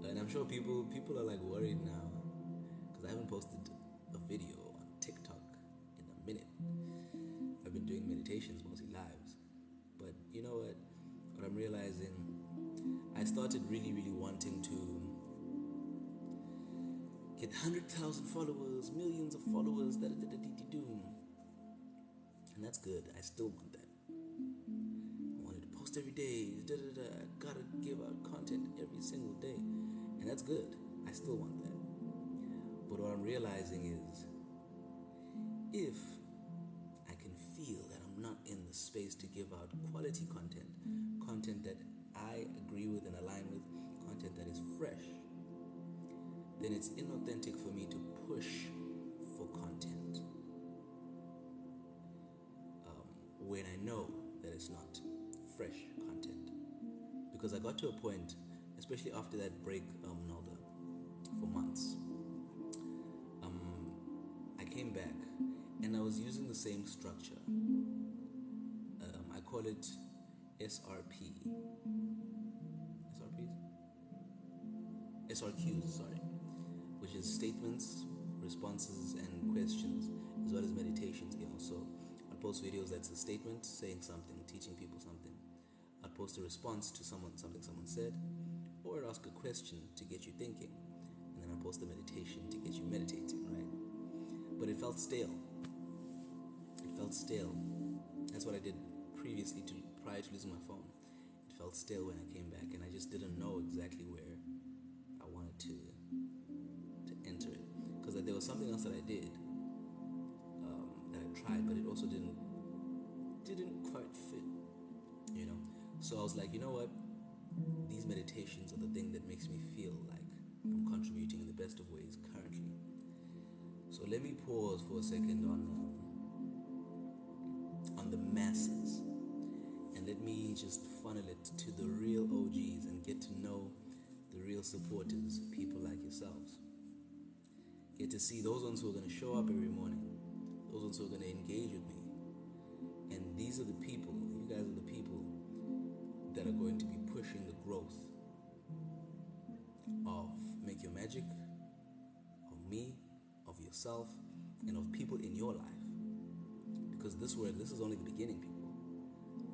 And I'm sure people are like worried now because I haven't posted a video on TikTok in a minute. I've been doing meditations, mostly lives. But you know what? What I'm realizing, I started really, really wanting to get 100,000 followers, millions of followers, and that's good. I still want that. I wanted to post every day, I gotta give out content every single day, and that's good. I still want that. But what I'm realizing is, if I can feel that I'm not in the space to give out quality content that I agree with and align with, content that is fresh, then it's inauthentic for me to push for content when I know that it's not fresh content. Because I got to a point, especially after that break, Nalda, for months, I came back and I was using the same structure. I call it SRQs, sorry, which is statements, responses, and questions, as well as meditations. So I'd post videos that's a statement saying something, teaching people something. I'd post a response to something someone said, or I'd ask a question to get you thinking, and then I'd post a meditation to get you meditating, right? But it felt stale. That's what I did previously, prior to losing my phone. It felt stale when I came back, and I just didn't know exactly where I wanted to enter it, because there was something else that I did that I tried, but it also didn't quite fit, So I was like, you know what? These meditations are the thing that makes me feel like I'm contributing in the best of ways currently. So let me pause for a second on the masses, and let me just funnel it to the real OGs and get to know the real supporters, people like yourselves. Get to see those ones who are going to show up every morning, those ones who are going to engage with me. And these are the people, you guys are the people that are going to be pushing the growth your magic, of me, of yourself, and of people in your life. Because this is only the beginning, people.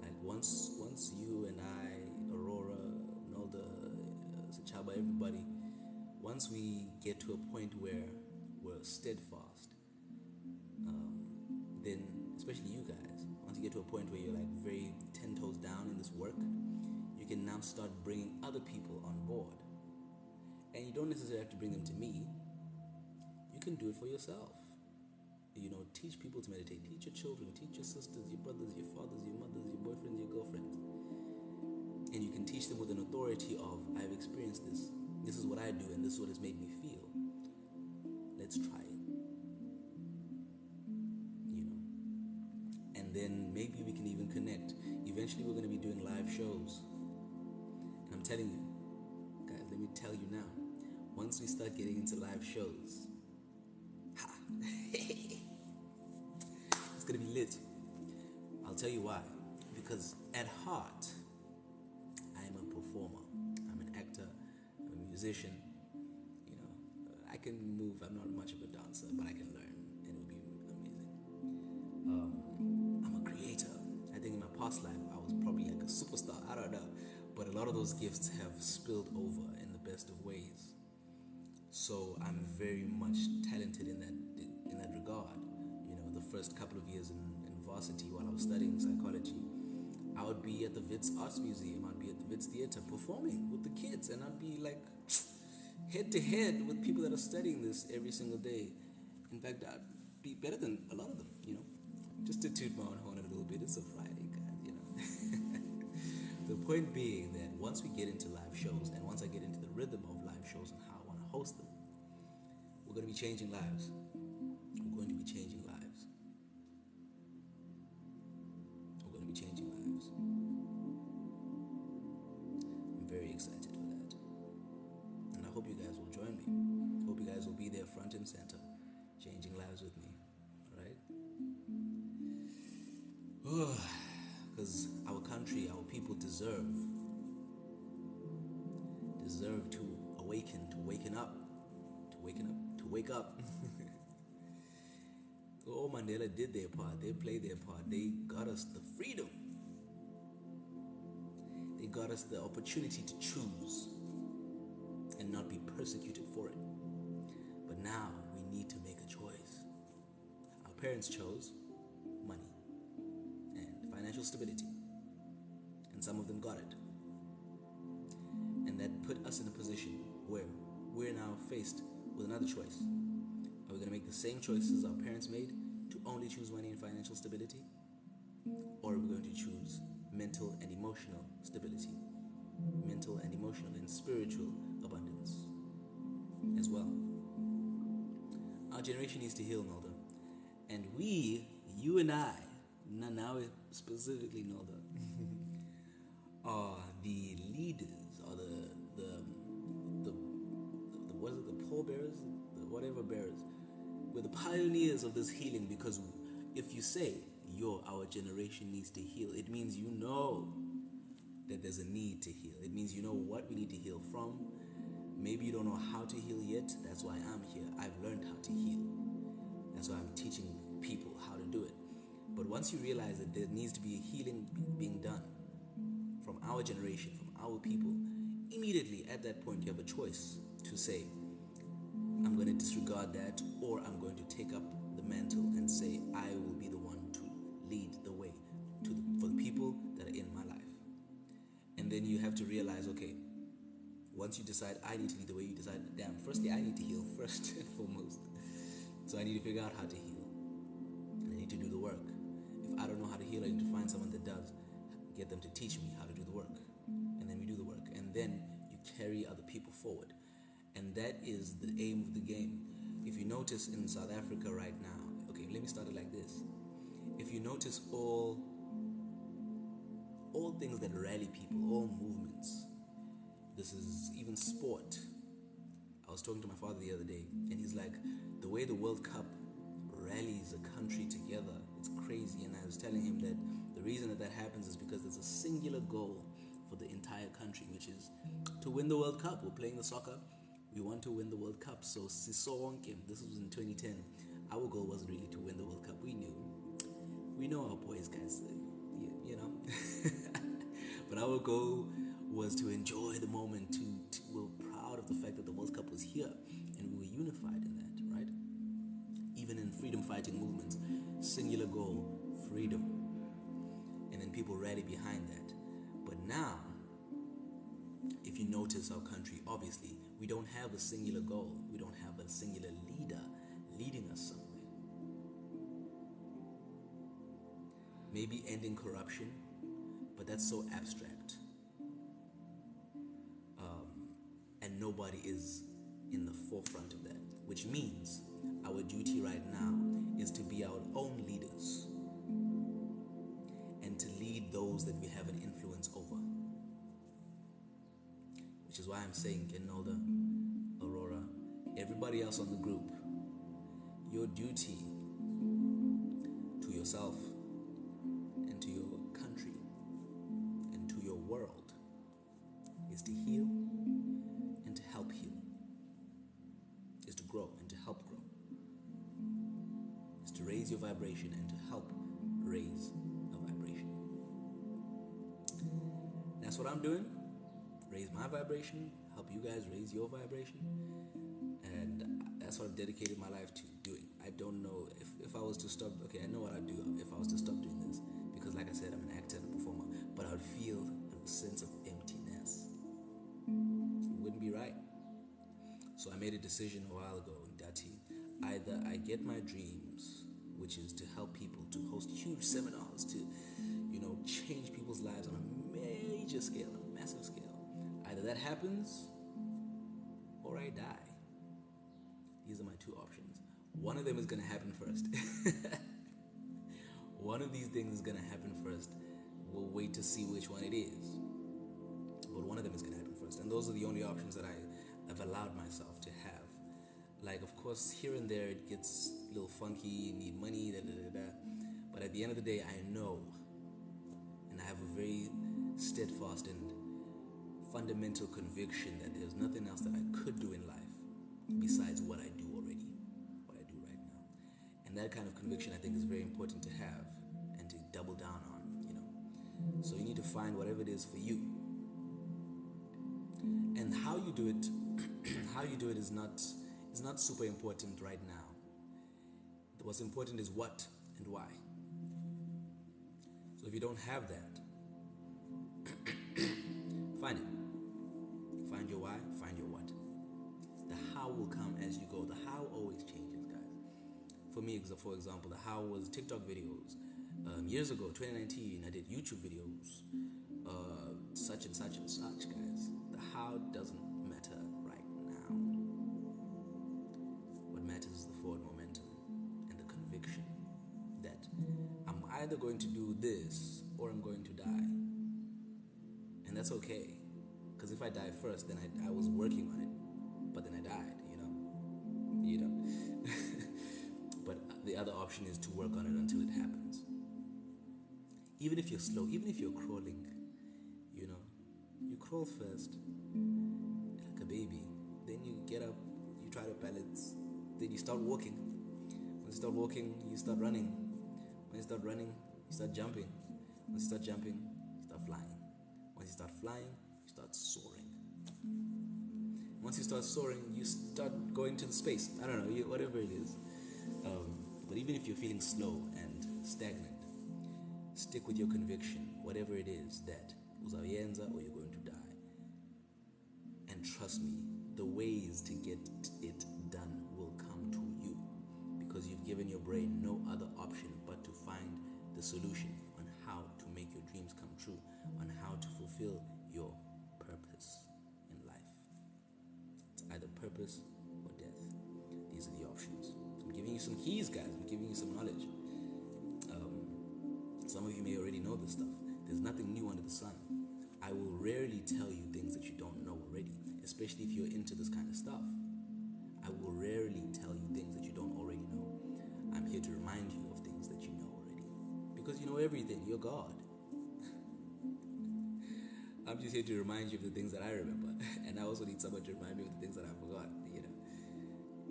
Like once you and I, Aurora, Nolda, Sachaba, everybody, once we get to a point where we're steadfast, then, especially you guys, once you get to a point where you're like very 10 toes down in this work, you can now start bringing other people on board. And you don't necessarily have to bring them to me. You can do it for yourself. Teach people to meditate. Teach your children, teach your sisters, your brothers, your fathers, your mothers, your boyfriends, your girlfriends. And you can teach them with an authority of, I've experienced this. This is what I do, and this is what it's made me feel. Let's try it. And then maybe we can even connect. Eventually we're going to be doing live shows. And I'm telling you, guys, let me tell you now, once we start getting into live shows, it's going to be lit. I'll tell you why. Because at heart, I am a performer. I'm an actor. I'm a musician. I can move. I'm not much of a dancer, but I can learn, and it'll be amazing. I'm a creator. I think in my past life, I was probably like a superstar. I don't know. But a lot of those gifts have spilled over in the best of ways. So I'm very much talented in that regard. The first couple of years in varsity while I was studying psychology, I would be at the Wits Arts Museum, I'd be at the Wits Theatre performing with the kids, and I'd be like head to head with people that are studying this every single day. In fact, I'd be better than a lot of them, Just to toot my own horn a little bit, it's a Friday, guys, The point being that once we get into live shows, and once I get into the rhythm of live shows and how I want to host them, we're going to be changing lives. We're going to be changing lives. We're going to be changing lives. I'm very excited for that. And I hope you guys will join me. Hope you guys will be there front and center, changing lives with me. Alright? Because our country, our people deserve to awaken, to wake up. Oh, Mandela did their part. They played their part. They got us the freedom. They got us the opportunity to choose and not be persecuted for it. But now we need to make a choice. Our parents chose money and financial stability, and some of them got it. And that put us in a position where we're now faced with another choice. Are we going to make the same choices our parents made to only choose money and financial stability? Or are we going to choose mental and emotional stability, mental and emotional and spiritual abundance as well? Our generation needs to heal, Nolda. And we, you and I, now specifically Nolda, are the leaders, or the what is it, the pallbearers, the whatever bearers. We're the pioneers of this healing, because if you say our generation needs to heal, it means you know that there's a need to heal. It means you know what we need to heal from. Maybe you don't know how to heal yet. That's why I'm here. I've learned how to heal. That's why I'm teaching people how to do it. But once you realize that there needs to be a healing being done from our generation, from our people, immediately at that point you have a choice to say, I'm going to disregard that, or I'm going to take up the mantle and say, I will be the one to lead the way for the people that are in my life. And then you have to realize, okay, once you decide I need to lead the way, you decide, damn, firstly I need to heal first and foremost. So I need to figure out how to heal, and I need to do the work. If I don't know how to heal, I need to find someone that does, get them to teach me how to do the work, and then we do the work, and then you carry other people forward. And that is the aim of the game. If you notice in South Africa right now, okay, let me start it like this. If you notice all things that rally people, all movements, this is even sport. I was talking to my father the other day, and he's like, the way the World Cup rallies a country together, it's crazy. And I was telling him that the reason that happens is because there's a singular goal for the entire country, which is to win the World Cup. We're playing the soccer. We want to win the World Cup. So Sisonke, this was in 2010. Our goal wasn't really to win the World Cup. We know our boys, guys. You know. But our goal was to enjoy the moment. We're proud of the fact that the World Cup was here, and we were unified in that, right? Even in freedom fighting movements, singular goal, freedom, and then people rally behind that. But now, if you notice our country, obviously, we don't have a singular goal. We don't have a singular leader leading us somewhere. Maybe ending corruption, but that's so abstract. And nobody is in the forefront of that, which means our duty right now is to be our own leaders and to lead those that we have an influence over. Which is why I'm saying, Kenolda, Aurora, everybody else on the group, your duty to yourself and to your country and to your world is to heal and to help heal, is to grow and to help grow, is to raise your vibration and to help raise a vibration. That's what I'm doing. Raise my vibration, help you guys raise your vibration, and that's what I've dedicated my life to doing. I don't know if I was to stop, okay, I know what I'd do if I was to stop doing this, because like I said, I'm an actor and a performer, but I would feel a sense of emptiness. It wouldn't be right. So I made a decision a while ago in Dati. Either I get my dreams, which is to help people, to host huge seminars, to, change people's lives on a major scale, a massive scale. Either that happens or I die. These are my two options. One of them is going to happen first. One of these things is going to happen first. We'll wait to see which one it is. But one of them is going to happen first. And those are the only options that I've allowed myself to have. Like, of course, here and there it gets a little funky, you need money, But at the end of the day, I know, and I have a very steadfast and fundamental conviction that there's nothing else that I could do in life besides what I do already, what I do right now. And that kind of conviction I think is very important to have and to double down on, So you need to find whatever it is for you. And how you do it is not super important right now. What's important is what and why. So if you don't have that, find it. Find your why, find your what. The how will come as you go. The how always changes, guys. For me, for example, the how was TikTok videos. Years ago, 2019, I did YouTube videos. Such and such and such, guys. The how doesn't matter right now. What matters is the forward momentum and the conviction that I'm either going to do this or I'm going to die. And that's okay. Because if I die first, then I was working on it, but then I died, But the other option is to work on it until it happens. Even if you're slow, even if you're crawling, you crawl first, like a baby. Then you get up, you try to balance, then you start walking. When you start walking, you start running. When you start running, you start jumping. Once you start jumping, you start flying. Once you start flying, you start soaring. Once you start soaring, you start going to the space. I don't know, whatever it is. But even if you're feeling slow and stagnant, stick with your conviction, whatever it is, that uzayenza or you're going to die. And trust me, the ways to get it done will come to you, because you've given your brain no other option but to find the solution on how to make your dreams come true, on how to fulfill your purpose in life. It's either purpose or death. These are the options. I'm giving you some keys, guys. I'm giving you some knowledge. Some of you may already know this stuff. There's nothing new under the sun. I will rarely tell you things that you don't know already, especially if you're into this kind of stuff. I will rarely tell you things that you don't already know. I'm here to remind you of things that you know already, because you know everything. You're God. I'm just here to remind you of the things that I remember, and I also need someone to remind me of the things that I forgot, you know.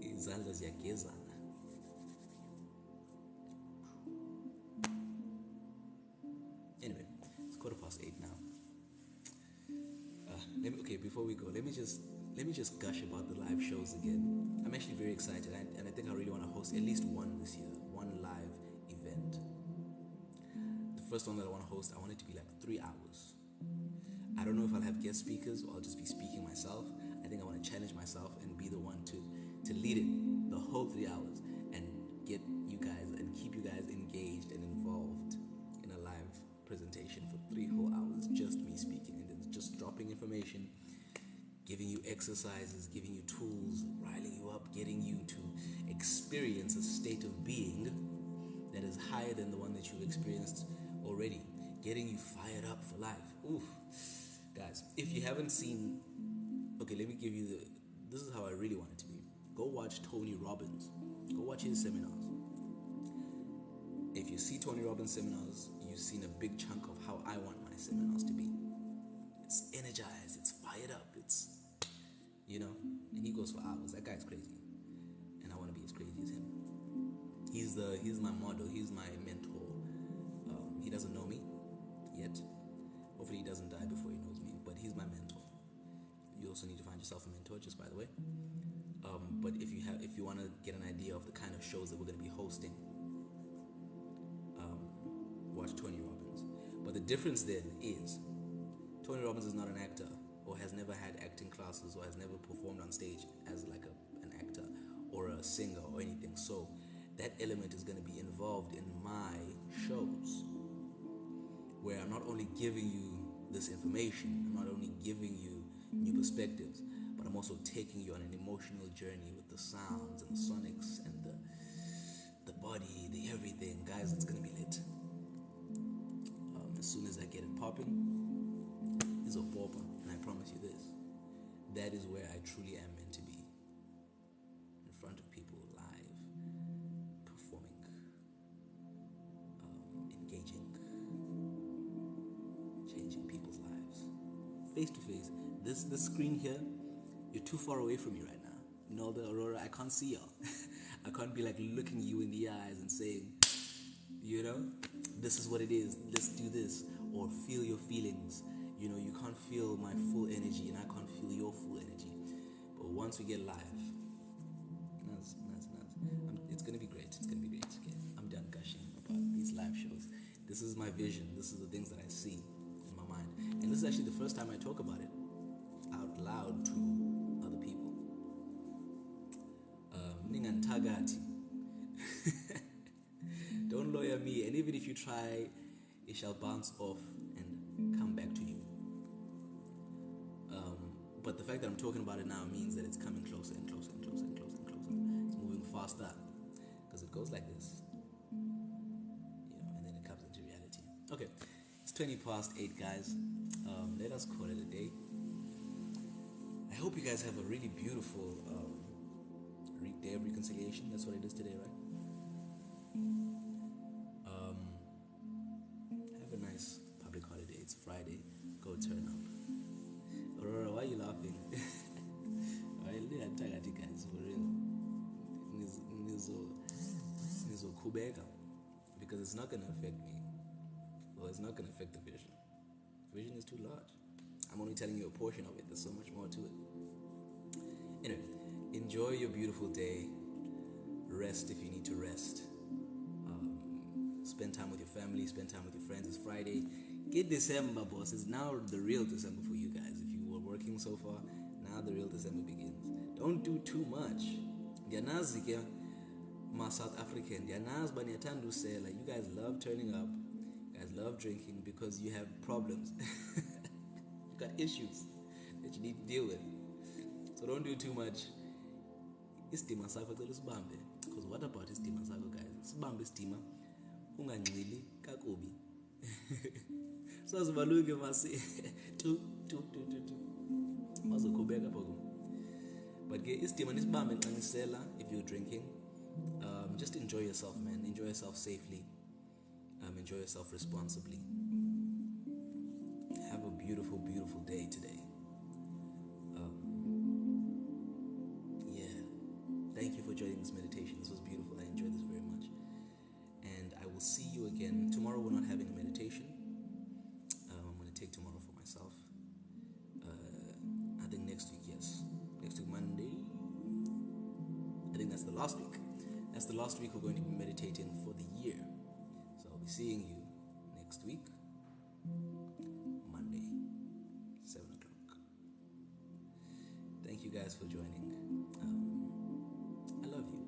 Izandla ziyagezana. Anyway, it's 8:15 now. Before we go, let me just gush about the live shows again. I'm actually very excited, and I think I really want to host at least one this year, one live event. The first one that I want to host, I want it to be like 3 hours. I don't know if I'll have guest speakers or I'll just be speaking myself. I think I want to challenge myself and be the one to lead it the whole 3 hours and get you guys and keep you guys engaged and involved in a live presentation for 3 whole hours, just me speaking and then just dropping information, giving you exercises, giving you tools, riling you up, getting you to experience a state of being that is higher than the one that you've experienced already, getting you fired up for life. Oof. Guys, if you haven't seen, let me give you this is how I really want it to be. Go watch Tony Robbins. Go watch his seminars. If you see Tony Robbins' seminars, you've seen a big chunk of how I want my seminars to be. It's energized, it's fired up, it's, and he goes for hours. That guy's crazy. And I want to be as crazy as him. He's my model, he's my mentor. He doesn't know me yet. Hopefully he doesn't die before he knows me, but he's my mentor. You also need to find yourself a mentor, just by the way. But if you want to get an idea of the kind of shows that we're going to be hosting, watch Tony Robbins. But the difference then is, Tony Robbins is not an actor, or has never had acting classes, or has never performed on stage as like an actor or a singer or anything. So that element is going to be involved in my shows, where I'm not only giving you this information, I'm not only giving you new perspectives, but I'm also taking you on an emotional journey with the sounds and the sonics and the body, the everything. Guys, it's going to be lit. As soon as I get it popping, it's a popper, and I promise you this, that is where I truly am meant to be. In front of people, live, performing, engaging, changing people's lives. Face to face. This screen here, you're too far away from me right now. The Aurora, I can't see y'all. I can't be like looking you in the eyes and saying, this is what it is, let's do this, or feel your feelings. You can't feel my full energy, and I can't feel your full energy. But once we get live, it's gonna be great. It's gonna be great. Okay, I'm done gushing about these live shows. This is my vision. This is the things that I see in my mind, and this is actually the first time I talk about it out loud to other people. Ningantagati. Don't lawyer me, and even if you try, it shall bounce off and come back to you. But the fact that I'm talking about it now means that it's coming closer and closer and closer and closer and closer. It's moving faster, because it goes like this, and then it comes into reality. Okay, it's 8:20, guys. Let us call it a day. I hope you guys have a really beautiful day of reconciliation. That's what it is today, right? Have a nice public holiday. It's Friday. Go turn up. Aurora, why are you laughing? Why are you laughing, guys? For real. Because it's not going to affect me. Well, it's not going to affect the vision. The vision is too large. I'm only telling you a portion of it. There's so much more to it. Anyway, enjoy your beautiful day. Rest if you need to rest. Spend time with your family. Spend time with your friends. It's Friday. Get December, boss. It's now the real December for you guys. If you were working so far, now the real December begins. Don't do too much. Ndianazi ke ma South African. Ndianazi baniyathanda usela. You guys love turning up. You guys love drinking because you have problems. You got issues that you need to deal with. So don't do too much. Istima sakho cela usibambe. Because what about istima sakho, guys? Sibambe istima. Ungancili kakubi. Sazibaluke masi. Tu. Mazokhubeka pho. But ke istima nisibambe nqanisela if you're drinking. Just enjoy yourself, man. Enjoy yourself safely. Enjoy yourself responsibly. Have a beautiful, beautiful day today. for joining this meditation. This was beautiful. I enjoyed this very much. And I will see you again. Tomorrow we're not having a meditation. I'm going to take tomorrow for myself. I think next week, yes. Next week, Monday. I think that's the last week. That's the last week we're going to be meditating for the year. So I'll be seeing you next week, Monday, 7 o'clock. Thank you guys for joining. I love you.